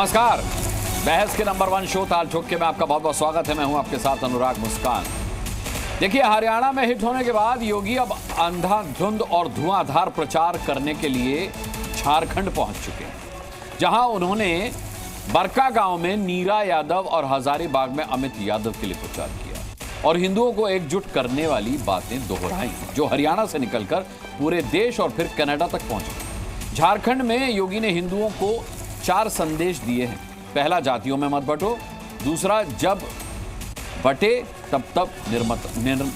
नमस्कार। बहस के नंबर 1 शो ताल ठोक के में आपका बहुत बहुत स्वागत है। मैं हूं आपके साथ अनुराग मुस्कान। देखिए, हरियाणा में हिट होने के बाद योगी अब अंधाधुंध और धुआंधार प्रचार करने के लिए झारखंड पहुंच चुके हैं, जहां उन्होंने बरका गांव में नीरा यादव और हजारीबाग में अमित यादव के लिए प्रचार किया और हिंदुओं को एकजुट करने वाली बातें दोहराई, जो हरियाणा से निकलकर पूरे देश और फिर कनाडा तक पहुंचे। झारखंड में योगी ने हिंदुओं को 4 संदेश दिए हैं। पहला, जातियों में मत बंटो। दूसरा, जब बटे तब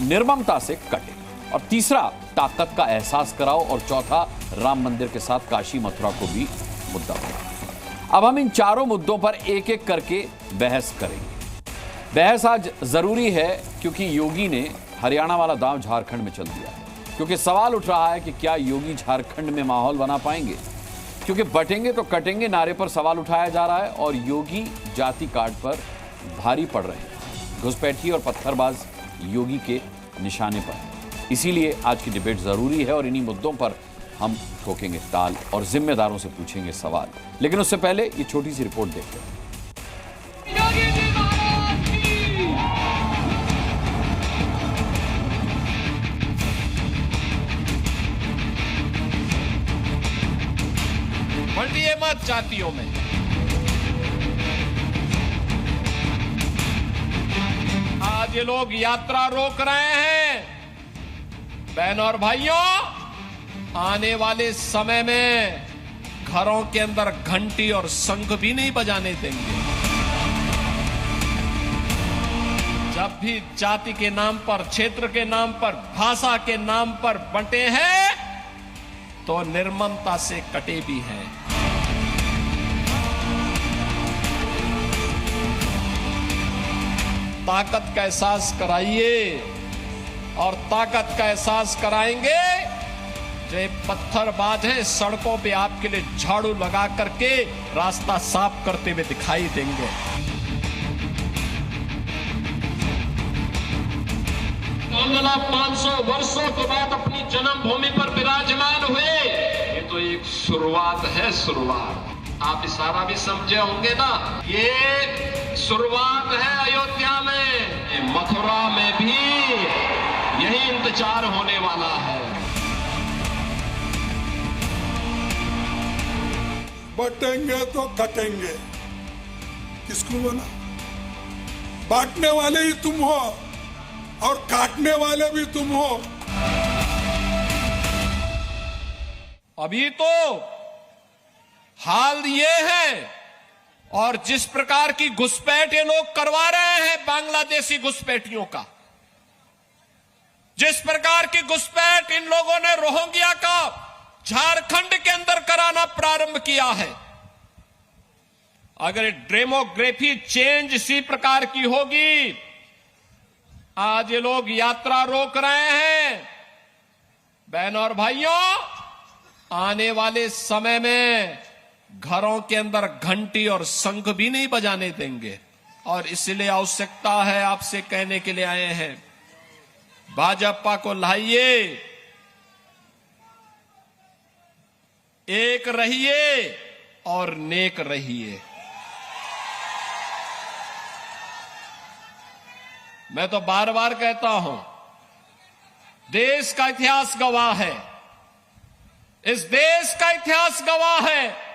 निर्ममता से कटे। और तीसरा, ताकत का एहसास कराओ। और चौथा, राम मंदिर के साथ काशी मथुरा को भी मुद्दा बनाओ। अब हम इन चारों मुद्दों पर एक एक करके बहस करेंगे। बहस आज जरूरी है क्योंकि योगी ने हरियाणा वाला दांव झारखंड में चल दिया है। क्योंकि सवाल उठ रहा है कि क्या योगी झारखंड में माहौल बना पाएंगे, क्योंकि बटेंगे तो कटेंगे नारे पर सवाल उठाया जा रहा है और योगी जाति कार्ड पर भारी पड़ रहे हैं। घुसपैठी और पत्थरबाज योगी के निशाने पर। इसीलिए आज की डिबेट जरूरी है और इन्हीं मुद्दों पर हम ठोकेंगे ताल और जिम्मेदारों से पूछेंगे सवाल। लेकिन उससे पहले ये छोटी सी रिपोर्ट देखते हैं। बंटिए मत जातियों में। आज ये लोग यात्रा रोक रहे हैं। बहनों और भाइयों, आने वाले समय में घरों के अंदर घंटी और शंख भी नहीं बजाने देंगे। जब भी जाति के नाम पर, क्षेत्र के नाम पर, भाषा के नाम पर बंटे हैं तो निर्ममता से कटे भी हैं। ताकत का एहसास कराइए और ताकत का एहसास कराएंगे जो पत्थरबाज है, सड़कों पे आपके लिए झाड़ू लगा करके रास्ता साफ करते हुए दिखाई देंगे। 500 वर्षों के बाद अपनी जन्मभूमि पर विराजमान हुए। ये तो एक शुरुआत है, शुरुआत। आप इशारा भी समझे होंगे ना, ये शुरुआत है। अयोध्या में, मथुरा में भी यही इंतजार होने वाला है। बटेंगे तो कटेंगे, किसको बोला? बांटने वाले ही तुम हो और काटने वाले भी तुम हो। अभी तो हाल ये है, और जिस प्रकार की घुसपैठ ये लोग करवा रहे हैं बांग्लादेशी घुसपैठियों का, जिस प्रकार की घुसपैठ इन लोगों ने रोहिंग्या का झारखंड के अंदर कराना प्रारंभ किया है, अगर डेमोग्राफी चेंज इसी प्रकार की होगी, आज ये लोग यात्रा रोक रहे हैं। बहनों और भाइयों, आने वाले समय में घरों के अंदर घंटी और शंख भी नहीं बजाने देंगे। और इसलिए आवश्यकता है, आपसे कहने के लिए आए हैं, भाजपा को लाइए, एक रहिए और नेक रहिए। मैं तो बार बार कहता हूं, देश का इतिहास गवाह है, इस देश का इतिहास गवाह है।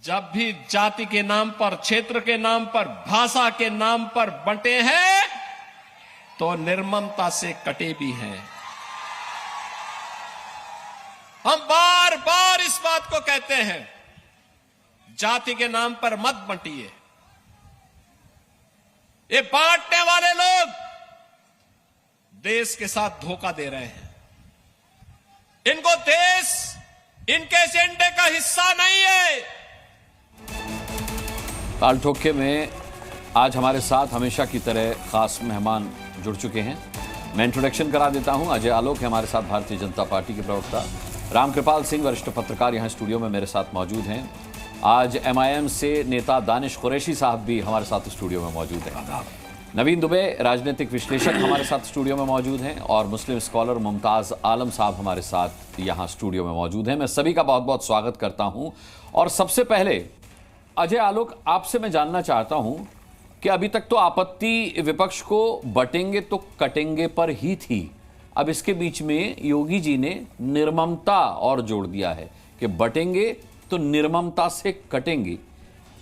जब भी जाति के नाम पर, क्षेत्र के नाम पर, भाषा के नाम पर बंटे हैं तो निर्ममता से कटे भी हैं। हम बार बार इस बात को कहते हैं, जाति के नाम पर मत बंटिए। ये बांटने वाले लोग देश के साथ धोखा दे रहे हैं। इनको देश इनके एजेंडे का हिस्सा नहीं है। ताल ठोके में आज हमारे साथ हमेशा की तरह खास मेहमान जुड़ चुके हैं। मैं इंट्रोडक्शन करा देता हूं। अजय आलोक है हमारे साथ, भारतीय जनता पार्टी के प्रवक्ता। रामकृपाल सिंह, वरिष्ठ पत्रकार, यहां स्टूडियो में मेरे साथ मौजूद हैं। आज MIM से नेता दानिश कुरैशी साहब भी हमारे साथ स्टूडियो में मौजूद हैं। नवीन दुबे राजनीतिक विश्लेषक हमारे साथ स्टूडियो में मौजूद हैं और मुस्लिम स्कॉलर मुमताज आलम साहब हमारे साथ यहां स्टूडियो में मौजूद हैं। मैं सभी का बहुत बहुत स्वागत करता हूं। और सबसे पहले अजय आलोक, आपसे मैं जानना चाहता हूं कि अभी तक तो आपत्ति विपक्ष को बटेंगे तो कटेंगे पर ही थी। अब इसके बीच में योगी जी ने निर्ममता और जोड़ दिया है कि बटेंगे तो निर्ममता से कटेंगे।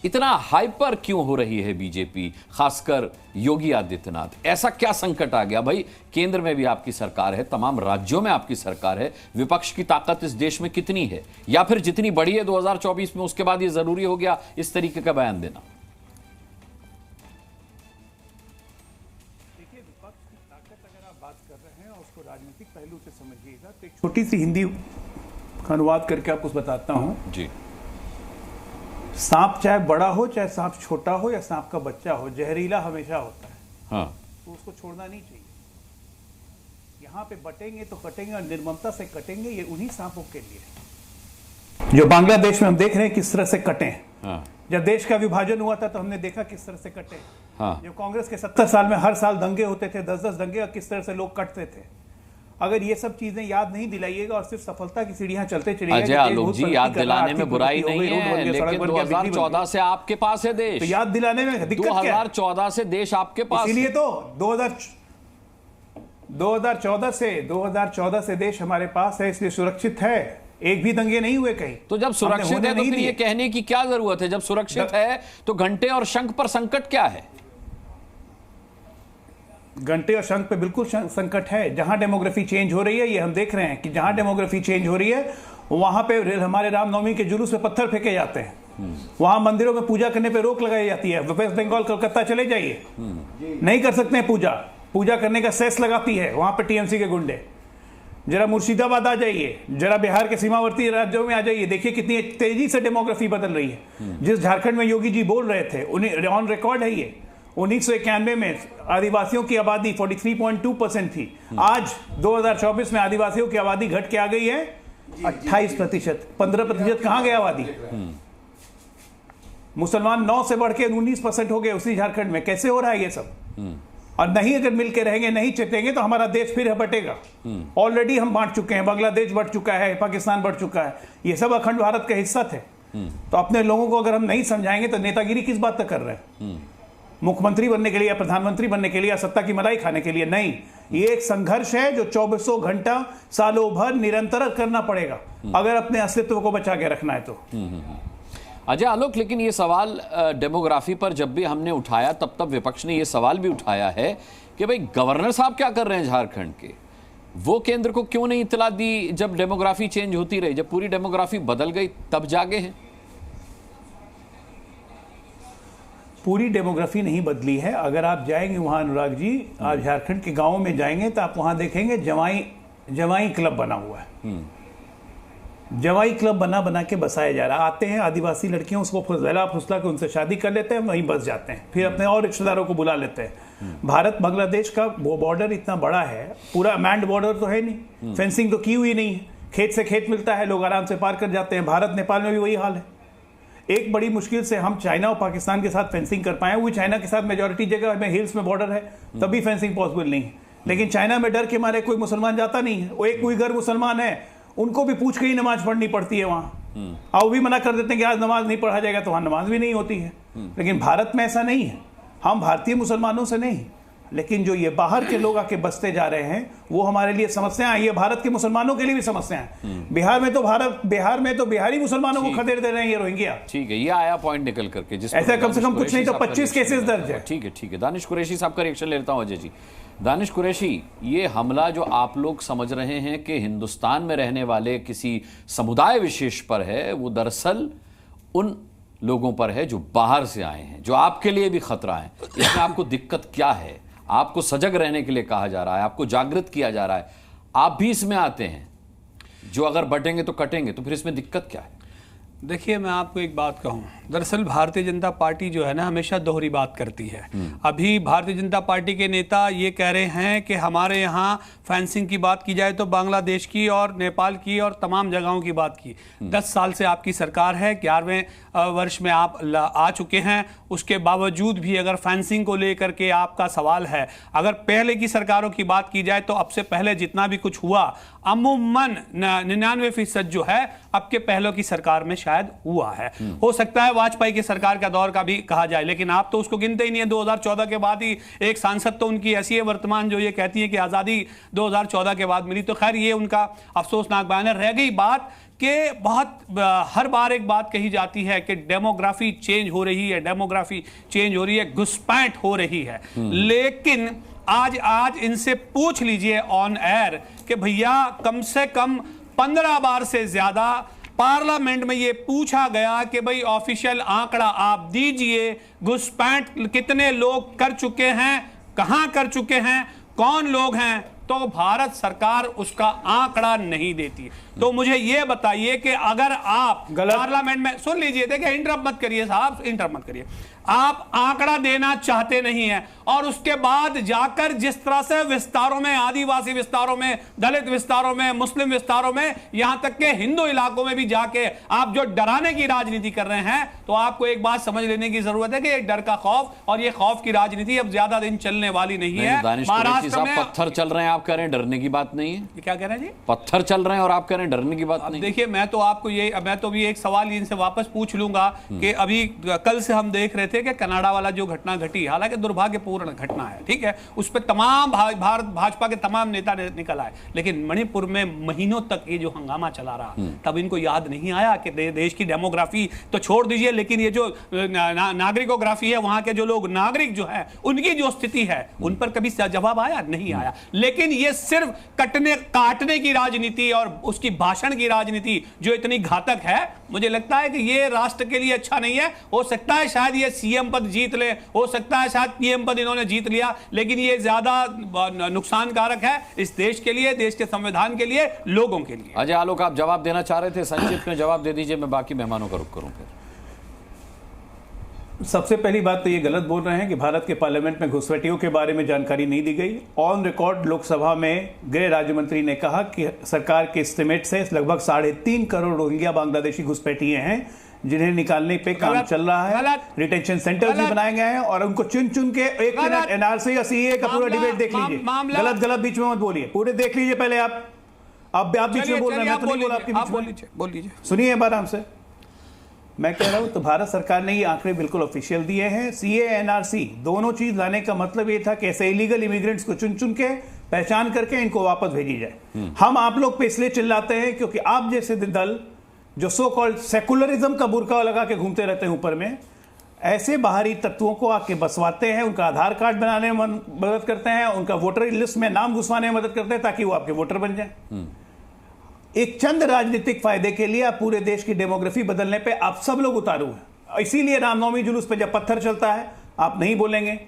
इतना हाइपर क्यों हो रही है बीजेपी, खासकर योगी आदित्यनाथ? ऐसा क्या संकट आ गया? भाई केंद्र में भी आपकी सरकार है, तमाम राज्यों में आपकी सरकार है, विपक्ष की ताकत इस देश में कितनी है? या फिर जितनी बड़ी है 2024 में, उसके बाद ये जरूरी हो गया इस तरीके का बयान देना? देखिए, विपक्ष की ताकत अगर आप बात कर रहे हैं और उसको राजनीतिक पहलू से समझिएगा तो एक छोटी सी हिंदी का अनुवाद करके आपको बताता हूं जी। सांप चाहे बड़ा हो, चाहे सांप छोटा हो या सांप का बच्चा हो, जहरीला हमेशा होता है। हाँ। तो उसको छोड़ना नहीं चाहिए। यहाँ पे बटेंगे तो कटेंगे और निर्ममता से कटेंगे, ये उन्हीं सांपों के लिए जो बांग्लादेश में हम देख रहे हैं किस तरह से कटे। हाँ। जब देश का विभाजन हुआ था तो हमने देखा किस तरह से कटे। हाँ। जो कांग्रेस के 70 साल में हर साल दंगे होते थे, 10-10 दंगे, और किस तरह से लोग कटते थे। अगर ये सब चीजें याद नहीं दिलाइएगा और सिर्फ सफलता की सीढ़ियां चलते चलिएगा। अजय आलोक जी, याद दिलाने में बुराई नहीं है, लेकिन 2014 से आपके पास है देश। तो याद दिलाने में दिक्कत क्या है? 2014 से देश आपके पास, इसीलिए तो 2014 से देश हमारे पास है, इसलिए सुरक्षित है। एक भी दंगे नहीं हुए कहीं। तो जब सुरक्षित है तो फिर ये कहने की क्या जरूरत है? जब सुरक्षित है तो घंटे और शंख पर संकट क्या है? घंटे और शंख पे बिल्कुल संकट है। जहां डेमोग्राफी चेंज हो रही है, ये हम देख रहे हैं कि जहां डेमोग्राफी चेंज हो रही है वहां पे हमारे रामनवमी के जुलूस पे पत्थर फेंके जाते हैं। वहां मंदिरों में पूजा करने पे रोक लगाई जाती है। वेस्ट बंगाल, कलकत्ता चले जाइए, नहीं कर सकते हैं पूजा करने का सेस लगाती है वहां पे टीएमसी के गुंडे। जरा मुर्शिदाबाद आ जाइए, जरा बिहार के सीमावर्ती राज्यों में आ जाइए, देखिए कितनी तेजी से डेमोग्राफी बदल रही है। जिस झारखंड में योगी जी बोल रहे थे, उन्हें ऑन रिकॉर्ड है ये, 1991 में आदिवासियों की आबादी 43.2% थी। आज 2024 में आदिवासियों की आबादी घट के आ गई है 28%। 15% कहां गया आबादी? मुसलमान 9 से बढ़ के 19% हो गए उसी झारखंड में। कैसे हो रहा है ये सब? और नहीं अगर मिलकर रहेंगे, नहीं चेतेंगे तो हमारा देश फिर बटेगा। ऑलरेडी हम बांट चुके हैं, बांग्लादेश बढ़ चुका है, पाकिस्तान बढ़ चुका है, ये सब अखंड भारत का हिस्सा थे। तो अपने लोगों को अगर हम नहीं समझाएंगे तो नेतागिरी किस बात तक कर रहे हैं? मुख्यमंत्री बनने के लिए या प्रधानमंत्री बनने के लिए या सत्ता की मलाई खाने के लिए नहीं। ये एक संघर्ष है जो 24 घंटा सालों भर निरंतर करना पड़ेगा अगर अपने अस्तित्व को बचा के रखना है तो। अजय आलोक, लेकिन ये सवाल डेमोग्राफी पर जब भी हमने उठाया तब विपक्ष ने ये सवाल भी उठाया है कि भाई गवर्नर साहब क्या कर रहे हैं झारखंड के? वो केंद्र को क्यों नहीं इतला दी जब डेमोग्राफी चेंज होती रही? जब पूरी डेमोग्राफी बदल गई तब जागे हैं? पूरी डेमोग्राफी नहीं बदली है। अगर आप जाएंगे वहां, अनुराग जी, आप झारखंड के गांवों में जाएंगे तो आप वहां देखेंगे जवाई क्लब बना हुआ है। जवाई क्लब बना के बसाया जा रहा है। आते हैं आदिवासी लड़कियों, उसको फुसला के उनसे शादी कर लेते हैं, वहीं बस जाते हैं, फिर अपने और रिश्तेदारों को बुला लेते हैं। भारत बांग्लादेश का बॉर्डर इतना बड़ा है, पूरा मैंड बॉर्डर तो है नहीं, फेंसिंग तो की हुई नहीं है, खेत से खेत मिलता है, लोग आराम से पार कर जाते हैं। भारत नेपाल में भी वही हाल है। एक बड़ी मुश्किल से हम चाइना और पाकिस्तान के साथ फेंसिंग कर पाए। वो चाइना के साथ मेजॉरिटी जगह में हिल्स में बॉर्डर है, तभी फेंसिंग पॉसिबल नहीं है। लेकिन चाइना में डर के मारे कोई मुसलमान जाता नहीं है। वो एक उइगर मुसलमान है, उनको भी पूछ के ही नमाज पढ़नी पड़ती है वहां, और वो भी मना कर देते हैं कि आज नमाज नहीं पढ़ा जाएगा, तो वहां नमाज भी नहीं होती है। लेकिन भारत में ऐसा नहीं है। हम भारतीय मुसलमानों से नहीं, लेकिन जो ये बाहर के लोग आके बसते जा रहे हैं वो हमारे लिए समस्या है। ये भारत के मुसलमानों के लिए भी समस्या है। बिहार में तो बिहारी मुसलमानों को खदेड़ दे रहे हैं ये रोहिंग्या। ठीक है, ये आया पॉइंट निकल करके, जिस ऐसा कम से कम कुछ नहीं तो 25 केसेस दर्ज है। ठीक है। दानिश कुरैशी साहब का रिएक्शन लेता हूं। अजय जी, दानिश कुरैशी, ये हमला जो आप लोग समझ रहे हैं कि हिंदुस्तान में रहने वाले किसी समुदाय विशेष पर है, वो दरअसल उन लोगों पर है जो बाहर से आए हैं, जो आपके लिए भी खतरा है। इसमें आपको दिक्कत क्या है? आपको सजग रहने के लिए कहा जा रहा है, आपको जागृत किया जा रहा है, आप भी इसमें आते हैं जो अगर बटेंगे तो कटेंगे, तो फिर इसमें दिक्कत क्या है? देखिए, मैं आपको एक बात कहूं, दरअसल भारतीय जनता पार्टी जो है ना, हमेशा दोहरी बात करती है। अभी भारतीय जनता पार्टी के नेता ये कह रहे हैं कि हमारे यहाँ फेंसिंग की बात की जाए तो बांग्लादेश की और नेपाल की और तमाम जगहों की बात की। 10 साल से आपकी सरकार है, 11वें वर्ष में आप आ चुके हैं, उसके बावजूद भी अगर फेंसिंग को लेकर के आपका सवाल है, अगर पहले की सरकारों की बात की जाए तो अब से पहले जितना भी कुछ हुआ अमूमन 99% जो है अब के पहलों की सरकार में शायद हुआ है। हो सकता है वाजपेयी की सरकार का दौर का भी कहा जाए, लेकिन आप तो उसको गिनते ही नहीं है। 2014 के बाद ही एक सांसद तो उनकी ऐसी है वर्तमान जो ये कहती है कि आज़ादी 2014 के बाद मिली, तो खैर ये उनका अफसोसनाक बयान है। रह गई बात कि बहुत हर बार एक बात कही जाती है कि डेमोग्राफी चेंज हो रही है, डेमोग्राफी चेंज हो रही है, घुसपैठ हो रही है। लेकिन आज इनसे पूछ लीजिए ऑन एयर कि भैया कम से कम 15 बार से ज्यादा पार्लियामेंट में ये पूछा गया कि भाई ऑफिशियल आंकड़ा आप दीजिए, घुसपैठ कितने लोग कर चुके हैं, कहां कर चुके हैं, कौन लोग हैं, तो भारत सरकार उसका आंकड़ा नहीं देती। तो मुझे यह बताइए कि अगर आप पार्लियामेंट में, सुन लीजिए, देखिए इंटरप्ट मत करिए साहब, इंटरप्ट मत करिए, आप आंकड़ा देना चाहते नहीं हैं और उसके बाद जाकर जिस तरह से विस्तारों में, आदिवासी विस्तारों में, दलित विस्तारों में, मुस्लिम विस्तारों में, यहां तक के हिंदू इलाकों में भी जाके आप जो डराने की राजनीति कर रहे हैं, तो आपको एक बात समझ लेने की जरूरत है कि ये डर का खौफ और ये खौफ की राजनीति अब ज्यादा दिन चलने वाली नहीं है। महाराष्ट्र में पत्थर चल रहे हैं, आप कह रहे हैं डरने की बात नहीं है। क्या कह रहे हैं जी? पत्थर चल रहे हैं और आप कह रहे हैं डरने की बात नहीं। देखिए, मैं तो भी एक सवाल इनसे वापस पूछ लूंगा कि अभी कल से हम देख रहे थे कि कनाडा वाला जो घटना घटी, हालांकि दुर्भाग्यपूर्ण घटना है, ठीक है, उस पर तमाम भारत भाजपा के तमाम नेता निकल आए, लेकिन मणिपुर में महीनों तक ये जो हंगामा चला रहा, तब इनको याद नहीं आया कि देश की डेमोग्राफी तो छोड़ दीजिए, लेकिन ये जो नागरिकोग्राफी है, वहां के जो लोग नागरिक जो है उनकी जो स्थिति है, उन पर कभी जवाब आया नहीं आया। लेकिन ये सिर्फ काटने की राजनीति और उसकी भाषण की राजनीति जो इतनी घातक है, मुझे लगता है कि ये राष्ट्र के लिए अच्छा नहीं है। हो सकता है शायद ये सीएम पद जीत ले, हो सकता है शायद पीएम पद इन्होंने जीत लिया, लेकिन ये ज्यादा नुकसानकारक है इस देश के लिए, देश के संविधान के लिए, लोगों के लिए। अजय आलोक, आप जवाब देना चाह रहे थे, संक्षिप्त में जवाब दे दीजिए, मैं बाकी मेहमानों का रुख करूं। फिर सबसे पहली बात तो ये गलत बोल रहे हैं कि भारत के पार्लियामेंट में घुसपैठियों के बारे में जानकारी नहीं दी गई। ऑन रिकॉर्ड लोकसभा में गृह राज्य मंत्री ने कहा कि सरकार के एस्टिमेट से लगभग 3.5 करोड़ रोहिंग्या बांग्लादेशी घुसपैठिए हैं जिन्हें निकालने पे काम चल रहा है। रिटेंशन सेंटर भी बनाए गए हैं और उनको चुन चुन के एक मिनट एनआरसी या सीए का पूरा डिबेट देख लीजिए। गलत बीच में मत बोलिए, पूरे देख लीजिए पहले। आप बीच में बोल रहे हैं, मैं तो नहीं बोला आपके बीच में। बोल लीजिए, सुनिए एक बार हमसे। मैं कह रहा हूं तो भारत सरकार ने ये आंकड़े बिल्कुल ऑफिशियल दिए हैं। सीए एनआरसी दोनों चीज लाने का मतलब ये था कि ऐसे इलीगल इमिग्रेंट्स को चुन चुन के पहचान करके इनको वापस भेजी जाए। हम आप लोग पे इसलिए चिल्लाते हैं क्योंकि आप जैसे दल जो सो कॉल्ड सेकुलरिज्म का बुर्का लगा के घूमते रहते हैं ऊपर में, ऐसे बाहरी तत्वों को आके बसवाते हैं, उनका आधार कार्ड बनाने में मदद करते हैं, उनका वोटर लिस्ट में नाम घुसवाने में मदद करते हैं ताकि वो आपके वोटर बन जाए। एक चंद राजनीतिक फायदे के लिए आप पूरे देश की डेमोग्राफी बदलने पे आप सब लोग उतारू हैं। इसीलिए रामनवमी जुलूस पे जब पत्थर चलता है आप नहीं बोलेंगे,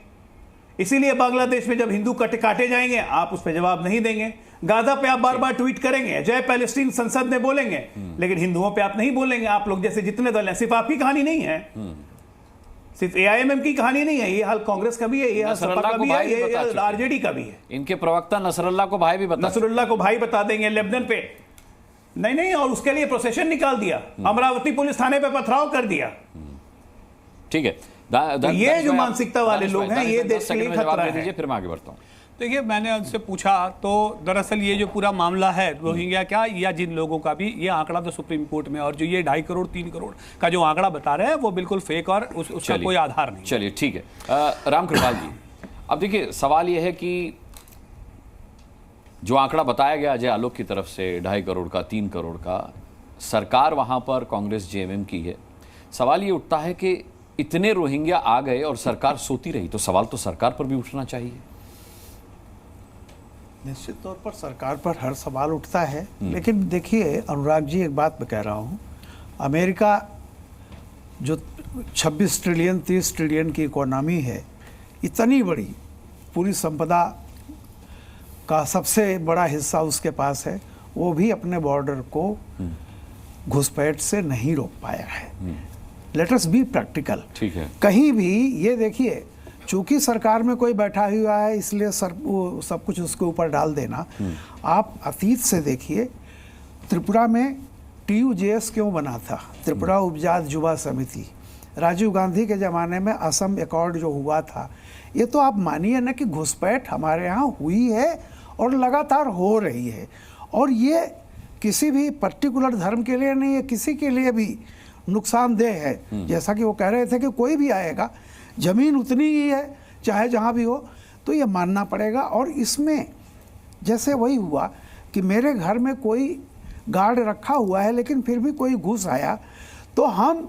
इसीलिए बांग्लादेश में जब हिंदू काटे जाएंगे आप उस पर जवाब नहीं देंगे, गाजा पे आप बार बार ट्वीट करेंगे, जय पैलेस्टीन संसद में बोलेंगे, लेकिन हिंदुओं पे आप नहीं बोलेंगे। आप लोग जैसे जितने दल हैं, सिर्फ आपकी कहानी नहीं है, सिर्फ एआईएमएम की कहानी नहीं है, ये हाल कांग्रेस का भी है, ये सपा का भी है, ये आरजेडी का भी है। इनके प्रवक्ता नसरुल्लाह को भाई भी बता देंगे लेबनान पे नहीं, और उसके लिए प्रोसेशन निकाल दिया, अमरावती पुलिस थाने पे पथराव कर दिया। ठीक है, तो ये जो मानसिकता वाले लोग हैं, ये देश के लिए खतरा है। फिर मैं आगे बढ़ता हूं। देखिए, मैंने उनसे पूछा तो दरअसल ये जो पूरा मामला है रोहिंग्या क्या या जिन लोगों का भी, ये आंकड़ा तो सुप्रीम कोर्ट में, और जो ये 2.5 करोड़ 3 करोड़ का जो आंकड़ा बता रहे हैं वो बिल्कुल फेक और उसका कोई आधार नहीं। चलिए ठीक है, रामकृपाल जी, अब देखिए सवाल ये है कि जो आंकड़ा बताया गया अजय आलोक की तरफ से 2.5 करोड़ का, 3 करोड़ का, सरकार वहां पर कांग्रेस जेएमएम की है। सवाल ये उठता है कि इतने रोहिंग्या आ गए और सरकार सोती रही, तो सवाल तो सरकार पर भी उठना चाहिए। निश्चित तौर पर सरकार पर हर सवाल उठता है, लेकिन देखिए अनुराग जी, एक बात मैं कह रहा हूँ, अमेरिका जो 26 ट्रिलियन 30 ट्रिलियन की इकोनॉमी है, इतनी बड़ी, पूरी संपदा का सबसे बड़ा हिस्सा उसके पास है, वो भी अपने बॉर्डर को घुसपैठ से नहीं रोक पाया है। Let us be practical. ठीक है। कहीं भी ये देखिए, चूंकि सरकार में कोई बैठा हुआ है इसलिए वो सब कुछ उसके ऊपर डाल देना। आप अतीत से देखिए, त्रिपुरा में TUJS क्यों बना था, त्रिपुरा उपजात युवा समिति। राजीव गांधी के ज़माने में असम अकॉर्ड जो हुआ था, ये तो आप मानिए ना कि घुसपैठ हमारे यहाँ हुई है और लगातार हो रही है। और ये किसी भी पर्टिकुलर धर्म के लिए नहीं है, किसी के लिए भी नुकसानदेह है। जैसा कि वो कह रहे थे कि कोई भी आएगा, ज़मीन उतनी ही है चाहे जहाँ भी हो, तो ये मानना पड़ेगा। और इसमें जैसे वही हुआ कि मेरे घर में कोई गार्ड रखा हुआ है लेकिन फिर भी कोई घुस आया, तो हम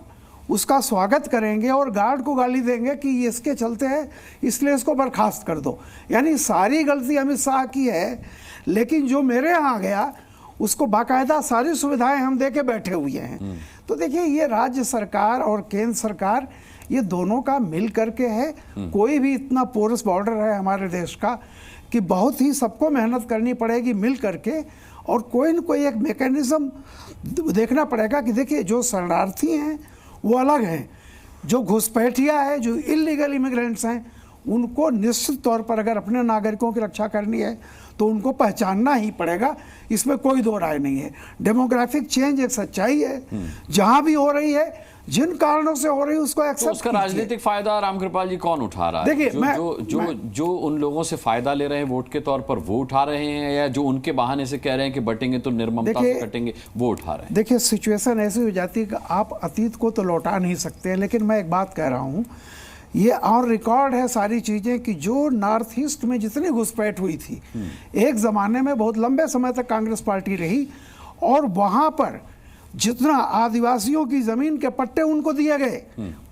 उसका स्वागत करेंगे और गार्ड को गाली देंगे कि ये इसके चलते है इसलिए इसको बर्खास्त कर दो। यानी सारी गलती अमित शाह की है, लेकिन जो मेरे यहाँ गया उसको बाकायदा सारी सुविधाएं हम दे के बैठे हुए हैं। तो देखिए, ये राज्य सरकार और केंद्र सरकार, ये दोनों का मिल करके है। कोई भी इतना पोरस बॉर्डर है हमारे देश का कि बहुत ही सबको मेहनत करनी पड़ेगी मिल करके, और कोई न कोई एक मैकेनिज्म देखना पड़ेगा कि देखिए, जो शरणार्थी हैं वो अलग हैं, जो घुसपैठिया है, जो इलीगल इमिग्रेंट्स हैं, उनको निश्चित तौर पर अगर अपने नागरिकों की रक्षा करनी है तो उनको पहचानना ही पड़ेगा, इसमें कोई दो राय नहीं है। डेमोग्राफिक चेंज एक सच्चाई है, जहां भी हो रही है, जिन कारणों से हो रही है उसको एक्सेप्ट तो उसका राजनीतिक फायदा रामकृपाल जी कौन उठा रहा है? देखिए, जो उन लोगों से फायदा ले रहे हैं वोट के तौर पर, वो उठा रहे हैं, या जो उनके बहाने से कह रहे हैं कि बटेंगे तो निर्ममता से कटेंगे, वो उठा रहे हैं? देखिए, सिचुएशन ऐसी हो जाती है कि आप अतीत को तो लौटा नहीं सकते, लेकिन मैं एक बात कह रहा हूँ, ये और रिकॉर्ड है सारी चीज़ें कि जो नॉर्थ ईस्ट में जितनी घुसपैठ हुई थी, एक ज़माने में बहुत लंबे समय तक कांग्रेस पार्टी रही, और वहाँ पर जितना आदिवासियों की ज़मीन के पट्टे उनको दिए गए,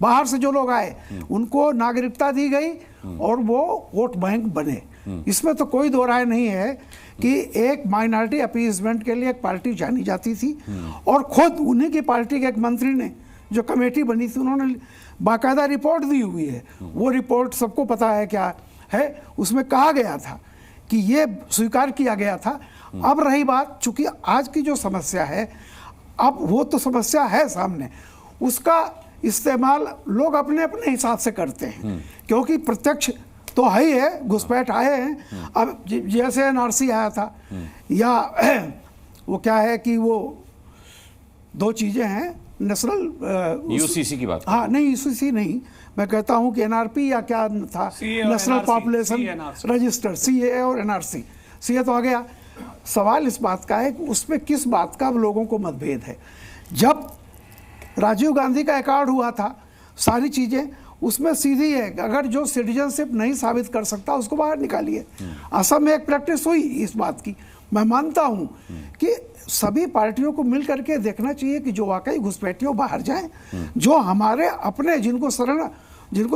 बाहर से जो लोग आए उनको नागरिकता दी गई और वो वोट बैंक बने। इसमें तो कोई दो राय नहीं है कि एक माइनॉरिटी अपीजमेंट के लिए एक पार्टी जानी जाती थी, और खुद उन्हीं की पार्टी के एक मंत्री ने, जो कमेटी बनी थी, उन्होंने बाकायदा रिपोर्ट दी हुई है। वो रिपोर्ट सबको पता है क्या है, उसमें कहा गया था कि ये स्वीकार किया गया था। अब रही बात, चूंकि आज की जो समस्या है, अब वो तो समस्या है सामने, उसका इस्तेमाल लोग अपने अपने हिसाब से करते हैं, क्योंकि प्रत्यक्ष तो है ही है, घुसपैठ आए हैं। अब जैसे NRC आया था, या वो क्या है कि वो दो चीज़ें हैं, नेशनल UCC की बात, हाँ नहीं, UCC नहीं, मैं कहता हूँ कि NRP या क्या था, नेशनल पॉपुलेशन रजिस्टर, CA और NRC। CA तो आ गया। सवाल इस बात का है कि उसमें किस बात का अब लोगों को मतभेद है। जब राजीव गांधी का अकॉर्ड हुआ था, सारी चीज़ें उसमें सीधी है, अगर जो सिटीजनशिप नहीं साबित कर सकता उसको बाहर निकालिए। असम में एक प्रैक्टिस हुई इस बात की। मैं मानता हूँ कि सभी पार्टियों को मिल करके देखना चाहिए कि जो वाकई घुसपैठियों बाहर जाएं, जो हमारे अपने जिनको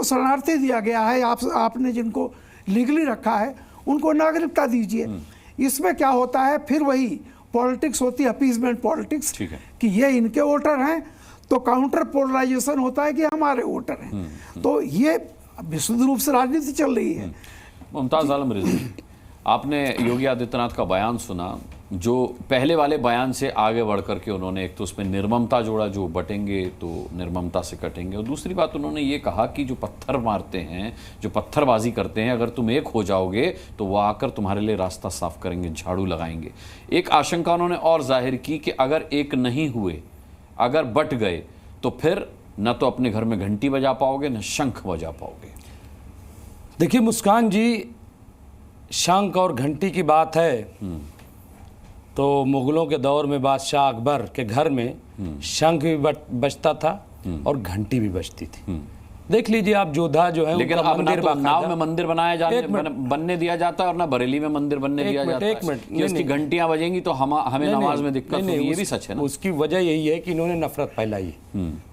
शरणार्थी दिया गया है, आपने जिनको लीगली रखा है, उनको नागरिकता दीजिए। इसमें क्या होता है, फिर वही पॉलिटिक्स होती है, अपीजमेंट पॉलिटिक्स, कि ये इनके वोटर हैं, तो काउंटर पोलराइजेशन होता है कि हमारे वोटर हैं। तो ये विशुद्ध रूप से राजनीति चल रही है। मुमताज आलम रिजवी, आपने योगी आदित्यनाथ का बयान सुना, जो पहले वाले बयान से आगे बढ़ करके उन्होंने एक तो उसमें निर्ममता जोड़ा, जो बटेंगे तो निर्ममता से कटेंगे, और दूसरी बात उन्होंने ये कहा कि जो पत्थर मारते हैं, जो पत्थरबाजी करते हैं, अगर तुम एक हो जाओगे तो वो आकर तुम्हारे लिए रास्ता साफ करेंगे, झाड़ू लगाएंगे। एक आशंका उन्होंने और जाहिर की कि अगर एक नहीं हुए, अगर बट गए, तो फिर न तो अपने घर में घंटी बजा पाओगे, न शंख बजा पाओगे। देखिए मुस्कान जी, शंख और घंटी की बात है तो मुगलों के दौर में बादशाह अकबर के घर में शंख भी बजता था और घंटी भी बजती थी। देख लीजिए आप, जोधा जो है, लेकिन अब ना तो नाव में मंदिर बनने दिया जाता है और ना बरेली में मंदिर बनने दिया जाता है। एक मिनट, कि उसकी घंटियां बजेंगी तो हमें नमाज में दिक्कत होगी, ये भी सच है ना? उसकी वजह यही है कि इन्होंने नफरत फैलाई।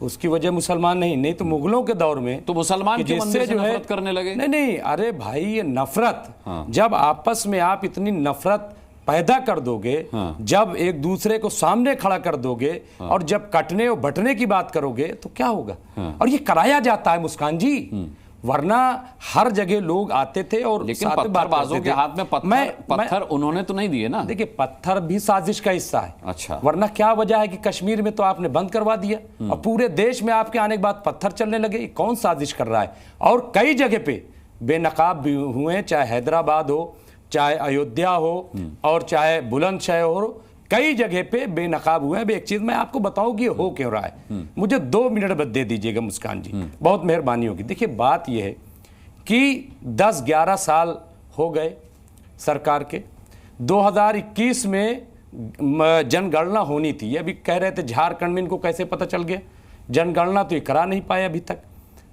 उसकी वजह मुसलमान नहीं तो मुगलों के दौर में तो मुसलमान जिससे जो है करने लगे। नहीं, अरे भाई, ये नफरत, जब आपस में आप इतनी नफरत पैदा कर दोगे, जब एक दूसरे को सामने खड़ा कर दोगे, और जब कटने और बटने की बात करोगे तो क्या होगा? और ये कराया जाता है मुस्कान जी, वरना हर जगह लोग आते थे और लेकिन साथ में बात पत्थरबाजों करते के थे। हाथ में पत्थर उन्होंने तो नहीं दिए ना। देखिए, पत्थर भी साजिश का हिस्सा है। अच्छा। वरना क्या वजह है कि कश्मीर में तो आपने बंद करवा दिया और पूरे देश में आपके आने के बाद पत्थर चलने लगे? कौन साजिश कर रहा है? और कई जगह पे बेनकाब भी हुए, चाहे हैदराबाद हो, चाहे अयोध्या हो और चाहे बुलंदशहर हो, कई जगह पे बेनकाब हुए हैं। अब एक चीज मैं आपको बताऊं कि हो क्यों रहा है। मुझे 2 मिनट बस दे दीजिएगा मुस्कान जी, बहुत मेहरबानी होगी। देखिए, बात यह है कि 10-11 साल हो गए सरकार के। 2021 में जनगणना होनी थी। अभी कह रहे थे झारखंड में, इनको कैसे पता चल गया? जनगणना तो ये करा नहीं पाए अभी तक,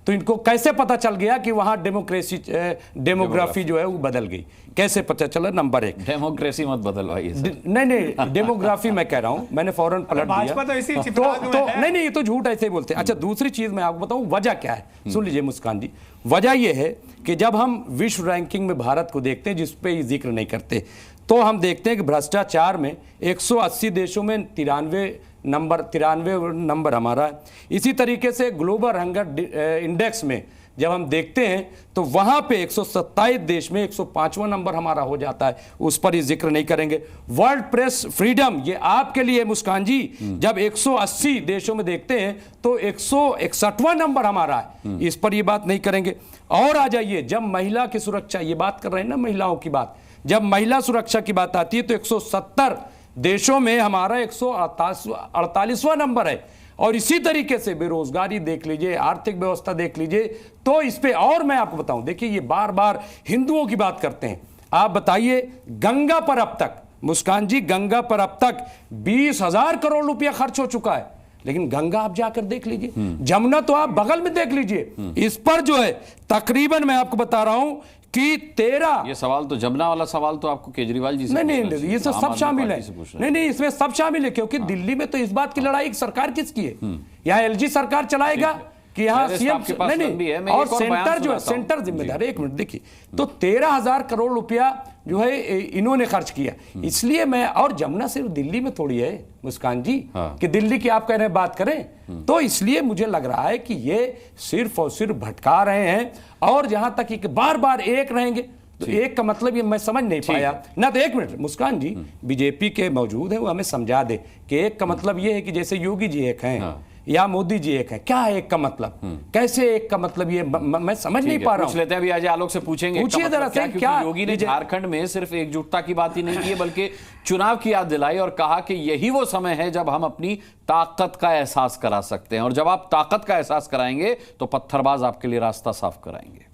तो इनको कैसे पता चल गया कि वहां डेमोग्राफी जो है वो बदल गई? कैसे पता चला? नंबर 1, डेमोक्रेसी मत बदलवाइए सर। नहीं, डेमोग्राफी मैं कह रहा हूं, मैंने फौरन पलट दिया। भाजपा तो इसी तो चिपराग में है। नहीं, ये तो झूठ ऐसे ही बोलते हैं। अच्छा, दूसरी चीज मैं आपको बताऊं वजह क्या है। सुन लीजिए मुस्कान जी, वजह यह है कि जब हम विश्व रैंकिंग में भारत को देखते हैं, जिस पे जिक्र नहीं करते, तो हम देखते हैं कि भ्रष्टाचार में 180 देशों में 93 नंबर हमारा है। इसी तरीके से ग्लोबल हंगर इंडेक्स में जब हम देखते हैं तो वहां पे 127 देश में 105वां नंबर हमारा हो जाता है। उस पर ही जिक्र नहीं करेंगे। वर्ल्ड प्रेस फ्रीडम, ये आपके लिए मुस्कान जी, जब 180 देशों में देखते हैं तो 161वां नंबर हमारा है। इस पर ये बात नहीं करेंगे। और आ जाइए, जब महिला की सुरक्षा, ये बात कर रहे हैं ना महिलाओं की बात, जब महिला सुरक्षा की बात आती है तो 170 देशों में हमारा 148वां नंबर है। और इसी तरीके से बेरोजगारी देख लीजिए, आर्थिक व्यवस्था देख लीजिए, तो इस पे और मैं आपको बताऊं, देखिए ये बार बार हिंदुओं की बात करते हैं। आप बताइए, गंगा पर अब तक, मुस्कान जी, गंगा पर अब तक 20,000 करोड़ रुपया खर्च हो चुका है। लेकिन गंगा आप जाकर देख लीजिए, जमुना तो आप बगल में देख लीजिए, इस पर जो है तकरीबन मैं आपको बता रहा हूं कि 13। ये सवाल तो जमुना वाला सवाल तो आपको केजरीवाल जी से नहीं, पूछना चाहिए। ये सब आम आदमी शामिल है। पार्टी से पूछ रहे हैं। नहीं, इसमें सब शामिल है, क्योंकि दिल्ली में तो इस बात की लड़ाई सरकार किसकी है? यहाँ एलजी सरकार चलाएगा कि यहाँ मेरे सीएम? आपके पास लंबी है, मैं और एक और बयान सेंटर जो है, सुनाता हूं। सेंटर जिम्मेदार है। एक मिनट देखिए, तो 13,000 करोड़ रुपया जो है इन्होंने खर्च किया। इसलिए मैं, और जमुना सिर्फ दिल्ली में थोड़ी है मुस्कान जी, कि दिल्ली की आप कह रहे हैं बात करें, तो इसलिए मुझे लग रहा है कि ये सिर्फ और सिर्फ भटका रहे हैं। और जहां तक कि बार बार एक रहेंगे, तो एक का मतलब ये मैं समझ नहीं पाया ना। तो एक मिनट मुस्कान जी, बीजेपी के मौजूद है, वो हमें समझा दे कि एक का मतलब ये है कि जैसे योगी जी एक हैं या मोदी जी एक है। क्या है एक का मतलब? कैसे एक का मतलब? ये मैं समझ नहीं पा रहा हूं। पूछ लेते हैं अभी, अजय आलोक से पूछेंगे। पूछिए जरा से, क्या योगी ने झारखंड में सिर्फ एकजुटता की बात ही नहीं की है, बल्कि चुनाव की याद दिलाई और कहा कि यही वो समय है जब हम अपनी ताकत का एहसास करा सकते हैं, और जब आप ताकत का एहसास कराएंगे तो पत्थरबाज आपके लिए रास्ता साफ कराएंगे।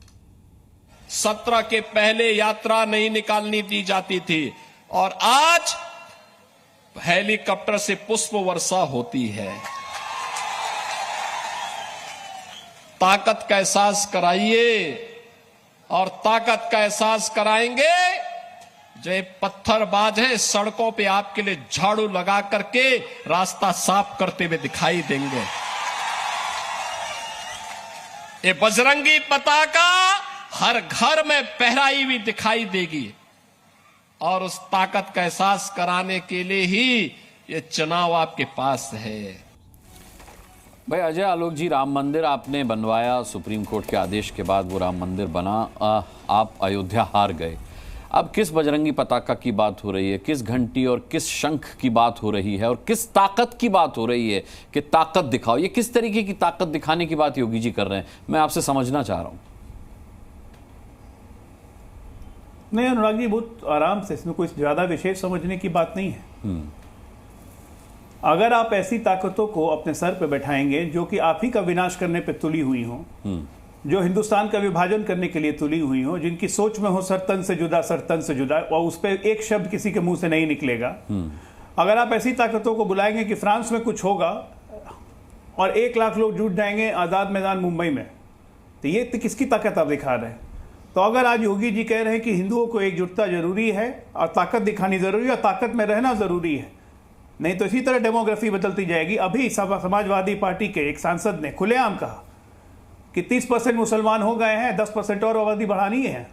17 के पहले यात्रा नहीं निकालनी दी जाती थी, और आज हेलीकॉप्टर से पुष्प वर्षा होती है। ताकत का एहसास कराइए, और ताकत का एहसास कराएंगे जो ये पत्थरबाज है, सड़कों पे आपके लिए झाड़ू लगा करके रास्ता साफ करते हुए दिखाई देंगे। ये बजरंगी पताका हर घर में फहराई हुई दिखाई देगी, और उस ताकत का एहसास कराने के लिए ही ये चुनाव आपके पास है। भाई अजय आलोक जी, राम मंदिर आपने बनवाया, सुप्रीम कोर्ट के आदेश के बाद वो राम मंदिर बना, आप अयोध्या हार गए। अब किस बजरंगी पताका की बात हो रही है, किस घंटी और किस शंख की बात हो रही है, और किस ताकत की बात हो रही है कि ताकत दिखाओ? ये किस तरीके की ताकत दिखाने की बात योगी जी कर रहे हैं, मैं आपसे समझना चाह रहा हूं। नहीं अनुराग जी, बहुत आराम से, इसमें कोई ज्यादा विशेष समझने की बात नहीं है। अगर आप ऐसी ताकतों को अपने सर पे बैठाएंगे जो कि आप ही का विनाश करने पे तुली हुई हो, जो हिंदुस्तान का विभाजन करने के लिए तुली हुई हो, जिनकी सोच में हो सरतन से जुदा, सरतन से जुदा, और उस पर एक शब्द किसी के मुंह से नहीं निकलेगा। अगर आप ऐसी ताकतों को बुलाएंगे कि फ्रांस में कुछ होगा और 1 लाख लोग जुट जाएंगे आजाद मैदान मुंबई में, तो ये किसकी ताकत आप दिखा रहे हैं? तो अगर आज योगी जी कह रहे हैं कि हिंदुओं को एकजुटता जरूरी है और ताकत दिखानी जरूरी है और ताकत में रहना जरूरी है, नहीं तो इसी तरह डेमोग्राफी बदलती जाएगी। अभी समाजवादी पार्टी के एक सांसद ने खुलेआम कहा कि 30% मुसलमान हो गए हैं, 10% और आबादी बढ़ानी है,